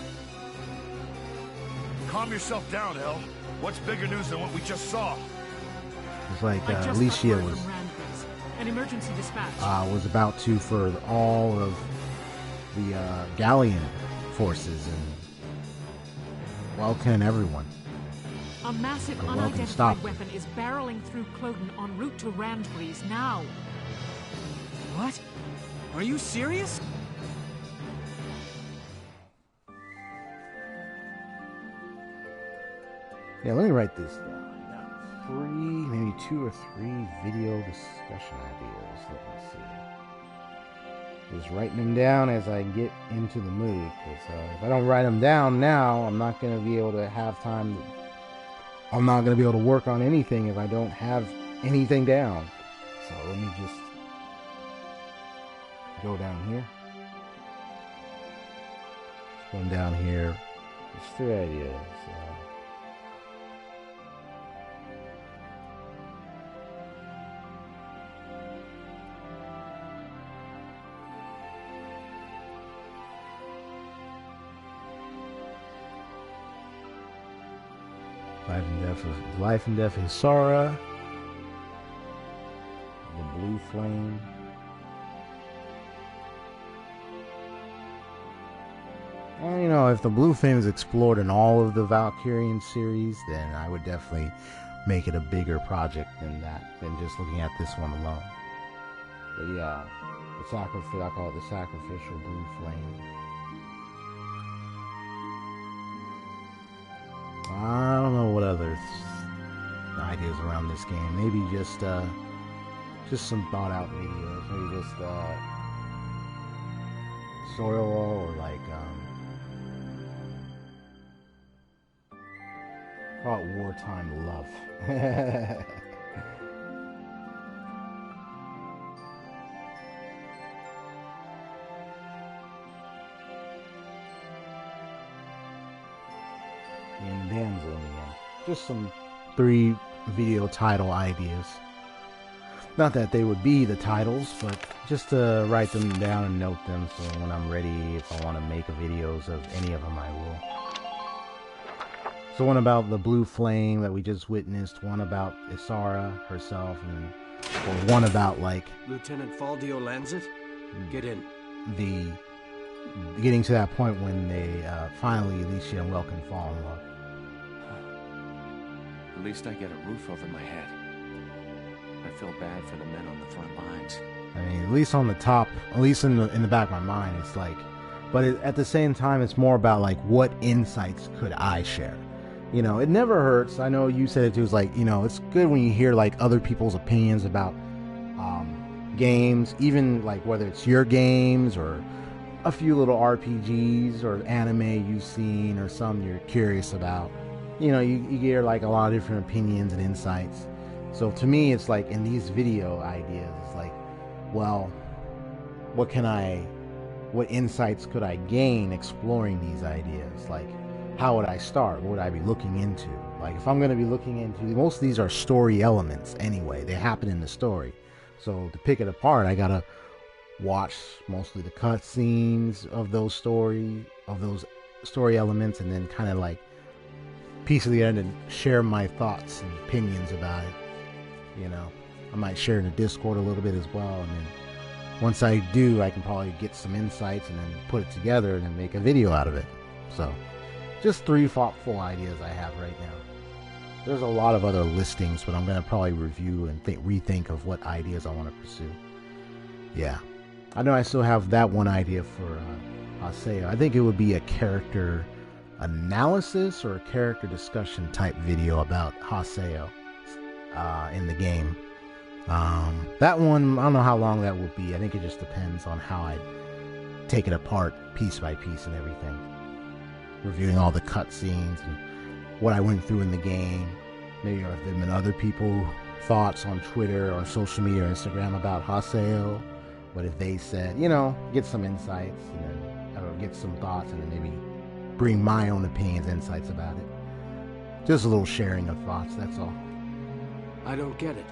Calm yourself down, El. What's bigger news than what we just saw? It's like Alicia was an emergency dispatch. Was about to, for all of the Galleon forces and welcome everyone. A massive Welcome, unidentified stop. weapon is barreling through Cloden en route to Randbreeze now. What? Are you serious? Yeah, let me write this down. I got 3, maybe 2 or 3 video discussion ideas. Let me see. Just writing them down as I get into the mood. Because if I don't write them down now, I'm not going to be able to have time. I'm not going to be able to work on anything if I don't have anything down. So let me just go down here. Just going down here. Just 3 ideas. Life and Death of Hisara, the Blue Flame, well, you know, if the Blue Flame is explored in all of the Valkyrian series, then I would definitely make it a bigger project than that, than just looking at this one alone. But yeah, I call it the Sacrificial Blue Flame. I don't know what other ideas around this game. Maybe just some thought out videos. Maybe just soil or like call it wartime love. And damsel in the end. Just some 3 video title ideas. Not that they would be the titles, but just to write them down and note them so when I'm ready, if I want to make videos of any of them, I will. So one about the Blue Flame that we just witnessed, one about Isara herself, and or one about like Lieutenant Faldio lands it? Get in. The getting to that point when they finally, Alicia and Welkin fall in love. At least I get a roof over my head. I feel bad for the men on the front lines. I mean, at least on the top, at least in the back of my mind, it's like, but at the same time, it's more about like, what insights could I share? You know, it never hurts. I know you said it too. It's like, you know, it's good when you hear like other people's opinions about games, even like whether it's your games or a few little RPGs or anime you've seen or some you're curious about. You know, you hear like a lot of different opinions and insights. So to me, it's like in these video ideas, it's like, well, what insights could I gain exploring these ideas? Like, how would I start? What would I be looking into? Like, if I'm going to be looking into, most of these are story elements anyway. They happen in the story. So to pick it apart, I got to watch mostly the cutscenes of those story elements, and then kind of like piece of the end and share my thoughts and opinions about it. You know, I might share in the Discord a little bit as well, and then once I do, I can probably get some insights and then put it together and then make a video out of it. So just 3 thoughtful ideas I have right now. There's a lot of other listings, but I'm going to probably review and rethink of what ideas I want to pursue. Yeah. I know I still have that one idea for Haseo. I think it would be a character analysis or a character discussion type video about Haseo in the game. That one, I don't know how long that will be. I think it just depends on how I take it apart piece by piece and everything. Reviewing all the cutscenes and what I went through in the game. Maybe if there have been other people thoughts on Twitter or social media or Instagram about Haseo. What if they said, you know, get some insights and then get some thoughts and then maybe bring my own opinions, insights about it. Just a little sharing of thoughts, that's all. I don't get it.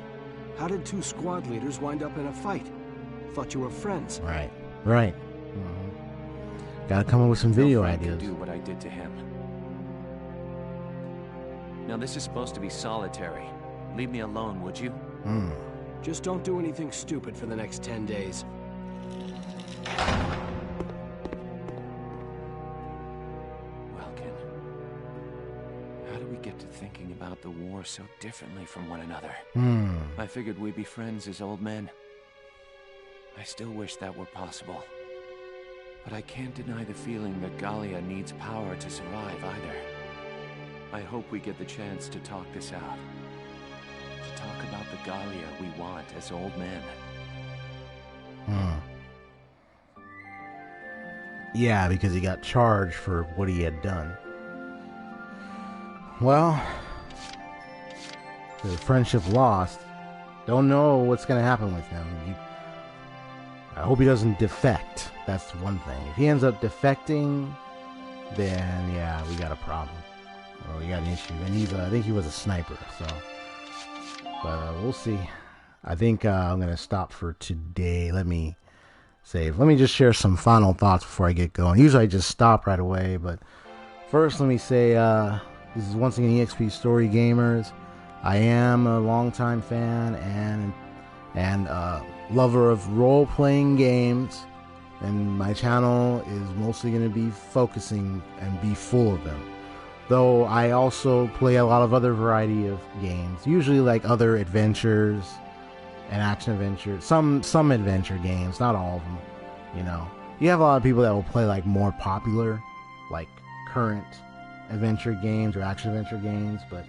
How did 2 squad leaders wind up in a fight? Thought you were friends. Right. Gotta come up with some video ideas. Do what I did to him. Now this is supposed to be solitary. Leave me alone, would you? Just don't do anything stupid for the next 10 days. the war so differently from one another. Hmm. I figured we'd be friends as old men. I still wish that were possible. But I can't deny the feeling that Galia needs power to survive either. I hope we get the chance to talk this out. To talk about the Galia we want as old men. Yeah, because he got charged for what he had done. Well, the friendship lost. Don't know what's going to happen with him. I hope he doesn't defect. That's one thing. If he ends up defecting, then yeah, we got a problem. Or we got an issue. And he's, I think he was a sniper, so. But we'll see. I think I'm going to stop for today. Let me save. Let me just share some final thoughts before I get going. Usually I just stop right away, but first let me say, this is once again EXP Story Gamers. I am a longtime fan and lover of role-playing games, and my channel is mostly going to be focusing and be full of them. Though I also play a lot of other variety of games, usually like other adventures and action adventures, some adventure games, not all of them. You know, you have a lot of people that will play like more popular, like current adventure games or action adventure games, but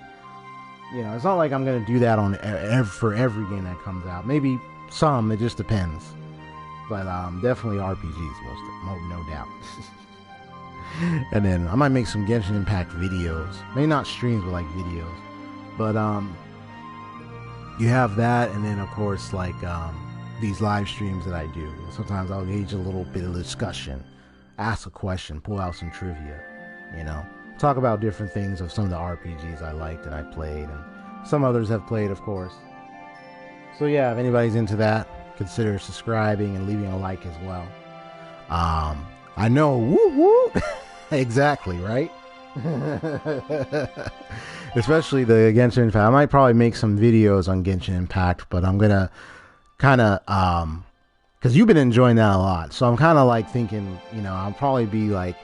you know, it's not like I'm gonna do that on for every game that comes out. Maybe some, it just depends. But definitely RPGs, no doubt. And then I might make some Genshin Impact videos, maybe not streams, but like videos. But you have that, and then of course like these live streams that I do. Sometimes I'll engage a little bit of discussion, ask a question, pull out some trivia, you know, talk about different things of some of the RPGs I liked and I played, and some others have played, of course. So yeah, if anybody's into that, consider subscribing and leaving a like as well. I know, woo woo, exactly, right? Especially the Genshin Impact. I might probably make some videos on Genshin Impact, but I'm gonna kind of because you've been enjoying that a lot, so I'm kind of like thinking, you know, I'll probably be like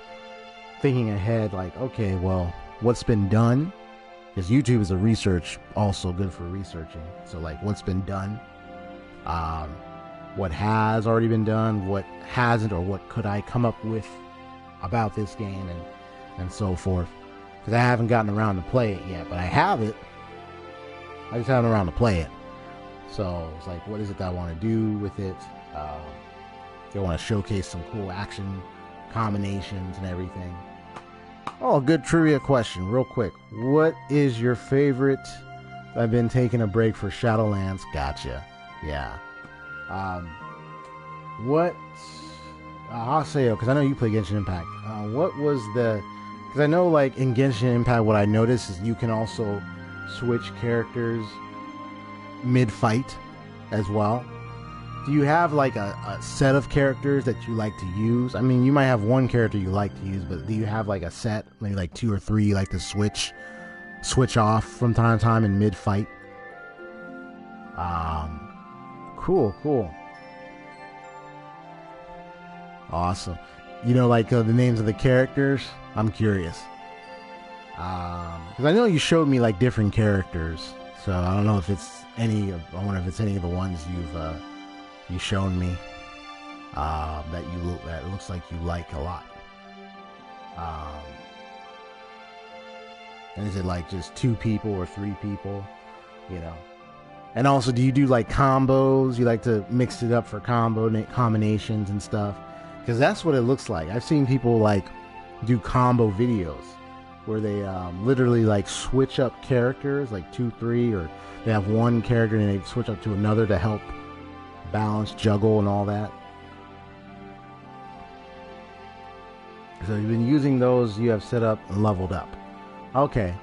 thinking ahead, like, okay, well, what's been done? Because YouTube is a research, also good for researching. So like, what's been done? What has already been done? What hasn't? Or what could I come up with about this game and so forth? Because I haven't gotten around to play it yet, but I have it. I just haven't around to play it. So it's like, what is it that I want to do with it? Do I want to showcase some cool action combinations and everything? Oh, good trivia question, real quick. What is your favorite? I've been taking a break for Shadowlands. Gotcha. Yeah. What? I'll say, because I know you play Genshin Impact. What was the? Because I know, like in Genshin Impact, what I noticed is you can also switch characters mid-fight as well. Do you have like a set of characters that you like to use? I mean, you might have one character you like to use, but do you have like a set, maybe like 2 or 3 you like to switch off from time to time in mid-fight? Cool. Awesome. You know, like the names of the characters? I'm curious. Because I know you showed me like different characters, so I don't know if it's any. I wonder if it's any of the ones you've shown me that looks like you like a lot. And is it like just 2 people or 3 people? You know. And also, do you do like combos? You like to mix it up for combinations and stuff? Because that's what it looks like. I've seen people like do combo videos where they literally like switch up characters, like 2, 3, or they have one character and they switch up to another to help balance, juggle, and all that. So you've been using those you have set up and leveled up. Okay.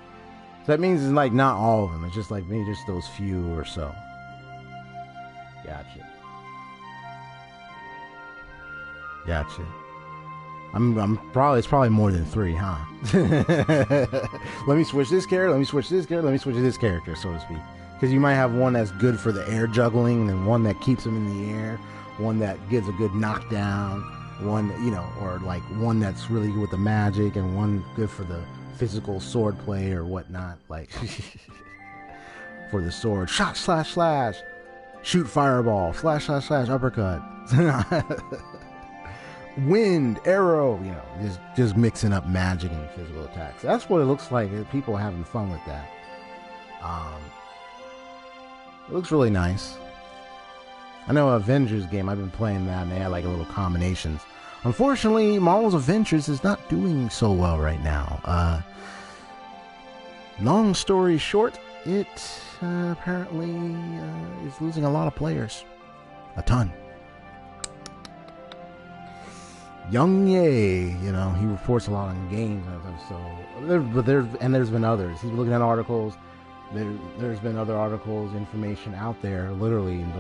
So that means it's like not all of them. It's just like maybe just those few or so. Gotcha. It's probably more than 3, huh? Let me switch this character, let me switch this character, let me switch this character, so to speak. Because you might have one that's good for the air juggling, and then one that keeps them in the air, one that gives a good knockdown, one, you know, or like one that's really good with the magic, and one good for the physical sword play or whatnot, like for the sword, shot slash slash, shoot fireball, slash slash slash, uppercut, wind, arrow, you know, just mixing up magic and physical attacks. That's what it looks like. People are having fun with that. It looks really nice. I know Avengers game, I've been playing that, and they had like little combinations. Unfortunately, Marvel's Avengers is not doing so well right now. Long story short, it apparently is losing a lot of players. A ton. Young Ye, you know, he reports a lot on games and stuff, so there's been others. He's looking at articles. There's been other articles, information out there, literally, and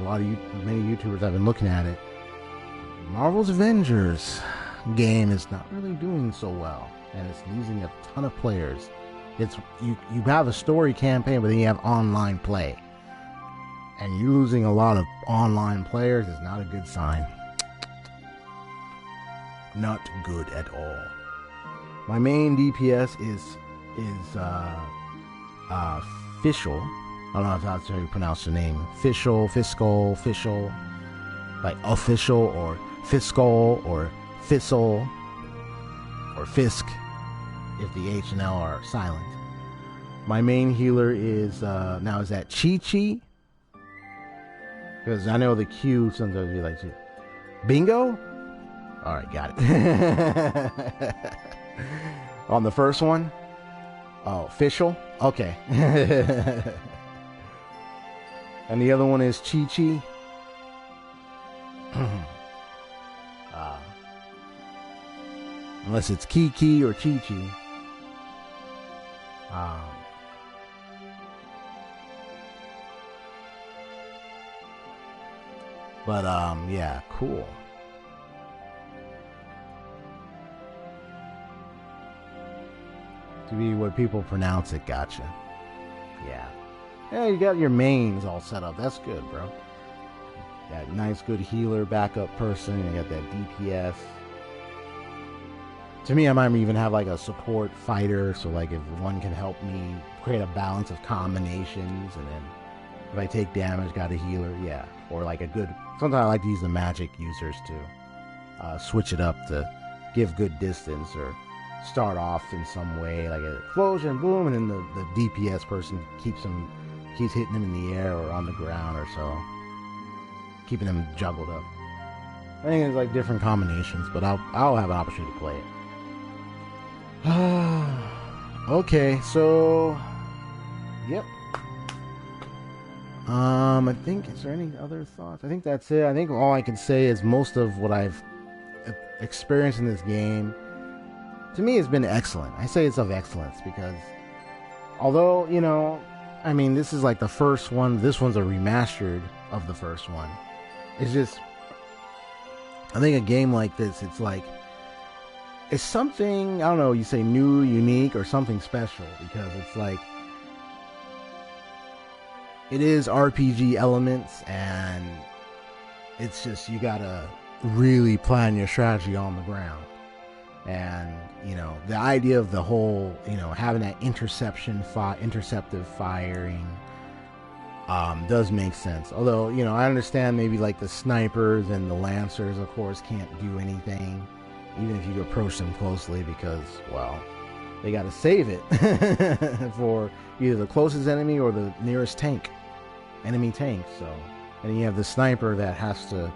many YouTubers have been looking at it. Marvel's Avengers game is not really doing so well, and it's losing a ton of players. It's you have a story campaign, but then you have online play, and you losing a lot of online players is not a good sign. Not good at all. My main DPS is Fischl. I don't know if that's how you pronounce the name. Fischl, like official, or fiscal, or Fissel, or Fisk, if the H and L are silent. My main healer is, now is that Chi-Chi? Because I know the Q sometimes be like, Bingo? Alright, got it. On the first one? Oh, Fischl? Okay. And the other one is Chi-Chi. Unless it's Kiki or Chi-Chi. Yeah, cool. To be what people pronounce it, gotcha. Yeah. Yeah, you got your mains all set up. That's good, bro. That nice, good healer, backup person. You got that DPS. To me, I might even have like a support fighter, so like if one can help me create a balance of combinations, and then if I take damage, got a healer, yeah. Or like a good, sometimes I like to use the magic users to switch it up to give good distance, or start off in some way, like an explosion, boom, and then the DPS person keeps hitting him in the air or on the ground or so, keeping him juggled up. I think it's like different combinations, but I'll have an opportunity to play it. Okay, so yep. I think, is there any other thoughts? I think that's it. I think all I can say is most of what I've experienced in this game, to me, has been excellent. I say it's of excellence because, although, you know, I mean, this is like the first one. This one's a remastered of the first one. It's just, I think a game like this, it's like, it's something, I don't know, you say new, unique, or something special, because it's like, it is RPG elements, and it's just, you gotta really plan your strategy on the ground. And, you know, the idea of the whole, you know, having that interceptive firing does make sense. Although, you know, I understand maybe like the snipers and the lancers, of course, can't do anything, even if you approach them closely, because, well, they got to save it for either the closest enemy or the nearest enemy tank. So, and then you have the sniper that has to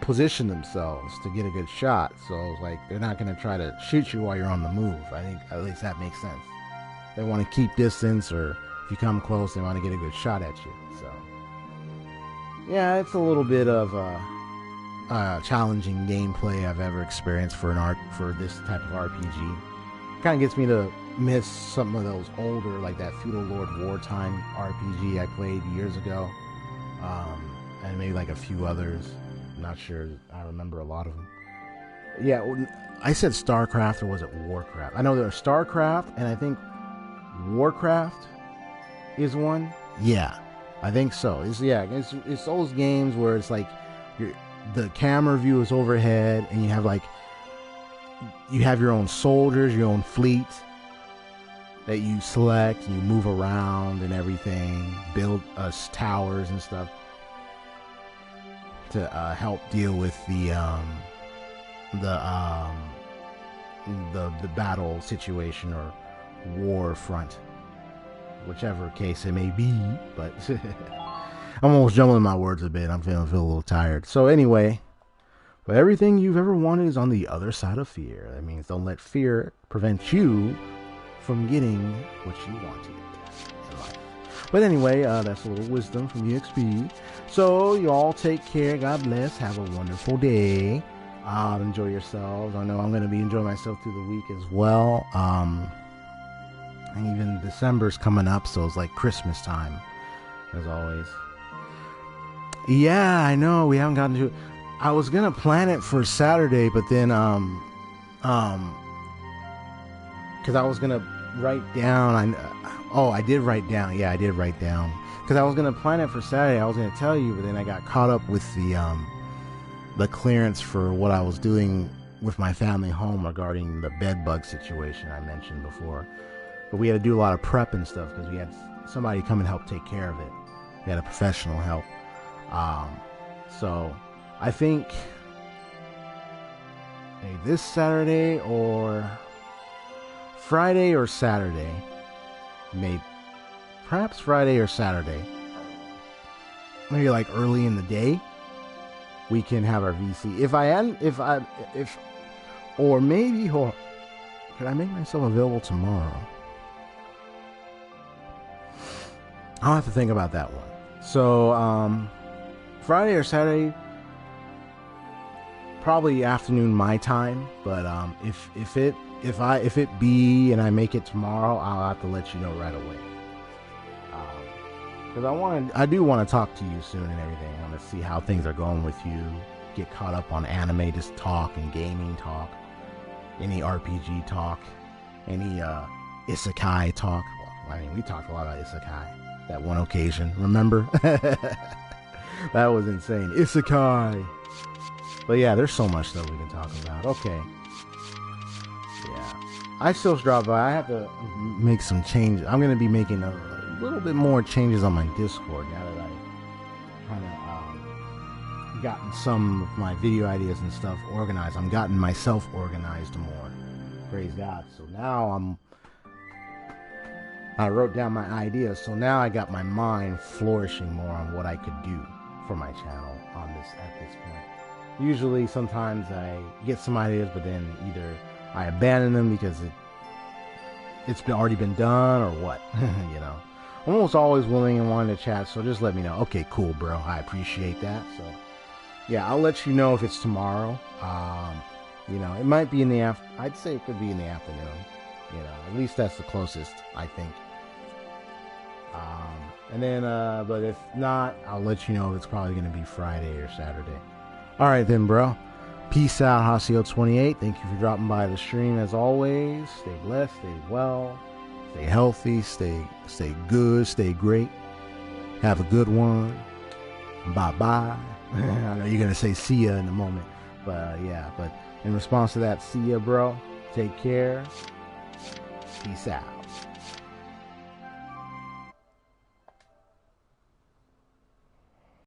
position themselves to get a good shot. So, like, they're not going to try to shoot you while you're on the move. I think at least that makes sense. They want to keep distance, or if you come close, they want to get a good shot at you. So, yeah, it's a little bit of challenging gameplay I've ever experienced for this type of RPG. Kind of gets me to miss some of those older, like that Feudal Lord Wartime RPG I played years ago, and maybe like a few others. I'm not sure. I remember a lot of them. Yeah, I said StarCraft, or was it Warcraft? I know there's StarCraft, and I think Warcraft is one. Yeah, I think so. It's those games where it's like the camera view is overhead, and you have your own soldiers, your own fleet, that you select and you move around and everything, build us towers and stuff to help deal with the battle situation or war front, whichever case it may be. But I'm almost jumbling my words a bit. I'm feeling a little tired. So anyway, but everything you've ever wanted is on the other side of fear. That means don't let fear prevent you from getting what you wanted in life. But anyway, that's a little wisdom from EXP. So you all take care. God bless. Have a wonderful day. Enjoy yourselves. I know I'm going to be enjoying myself through the week as well. And even December's coming up, so it's like Christmas time, as always. Yeah, I know we haven't gotten to it. I was gonna plan it for Saturday, but then because I was gonna write down. I did write down. Yeah, I did write down because I was gonna plan it for Saturday. I was gonna tell you, but then I got caught up with the clearance for what I was doing with my family home regarding the bed bug situation I mentioned before. But we had to do a lot of prep and stuff because we had somebody come and help take care of it. We had a professional help. So I think this Saturday or Friday or Saturday, perhaps Friday or Saturday, maybe like early in the day, we can have our VC. Or maybe, could I make myself available tomorrow? I'll have to think about that one. So, Friday or Saturday, probably afternoon my time. But if it be and I make it tomorrow, I'll have to let you know right away. Because I do want to talk to you soon and everything. I want to see how things are going with you. Get caught up on anime, just talk and gaming talk, any RPG talk, any isekai talk. Well, I mean, we talked a lot about isekai that one occasion. Remember? That was insane. Isekai. But yeah, there's so much stuff we can talk about. Okay. Yeah. I still drop by. I have to make some changes. I'm going to be making a little bit more changes on my Discord now that I kind of gotten some of my video ideas and stuff organized. I'm gotten myself organized more. Praise God. So now I wrote down my ideas, so now I got my mind flourishing more on what I could do for my channel at this point. Usually, sometimes I get some ideas, but then either I abandon them because it's already been done or what, you know. I'm almost always willing and wanting to chat, so just let me know. Okay, cool, bro. I appreciate that. So, yeah, I'll let you know if it's tomorrow. You know, it might be in the I'd say it could be in the afternoon. You know, at least that's the closest, I think. And then, but if not, I'll let you know if it's probably going to be Friday or Saturday. All right, then, bro. Peace out, Hasio28. Thank you for dropping by the stream as always. Stay blessed, stay well, stay healthy, stay good, stay great. Have a good one. Bye-bye. I know you're going to say see ya in a moment. But, yeah, but in response to that, see ya, bro. Take care. Peace out.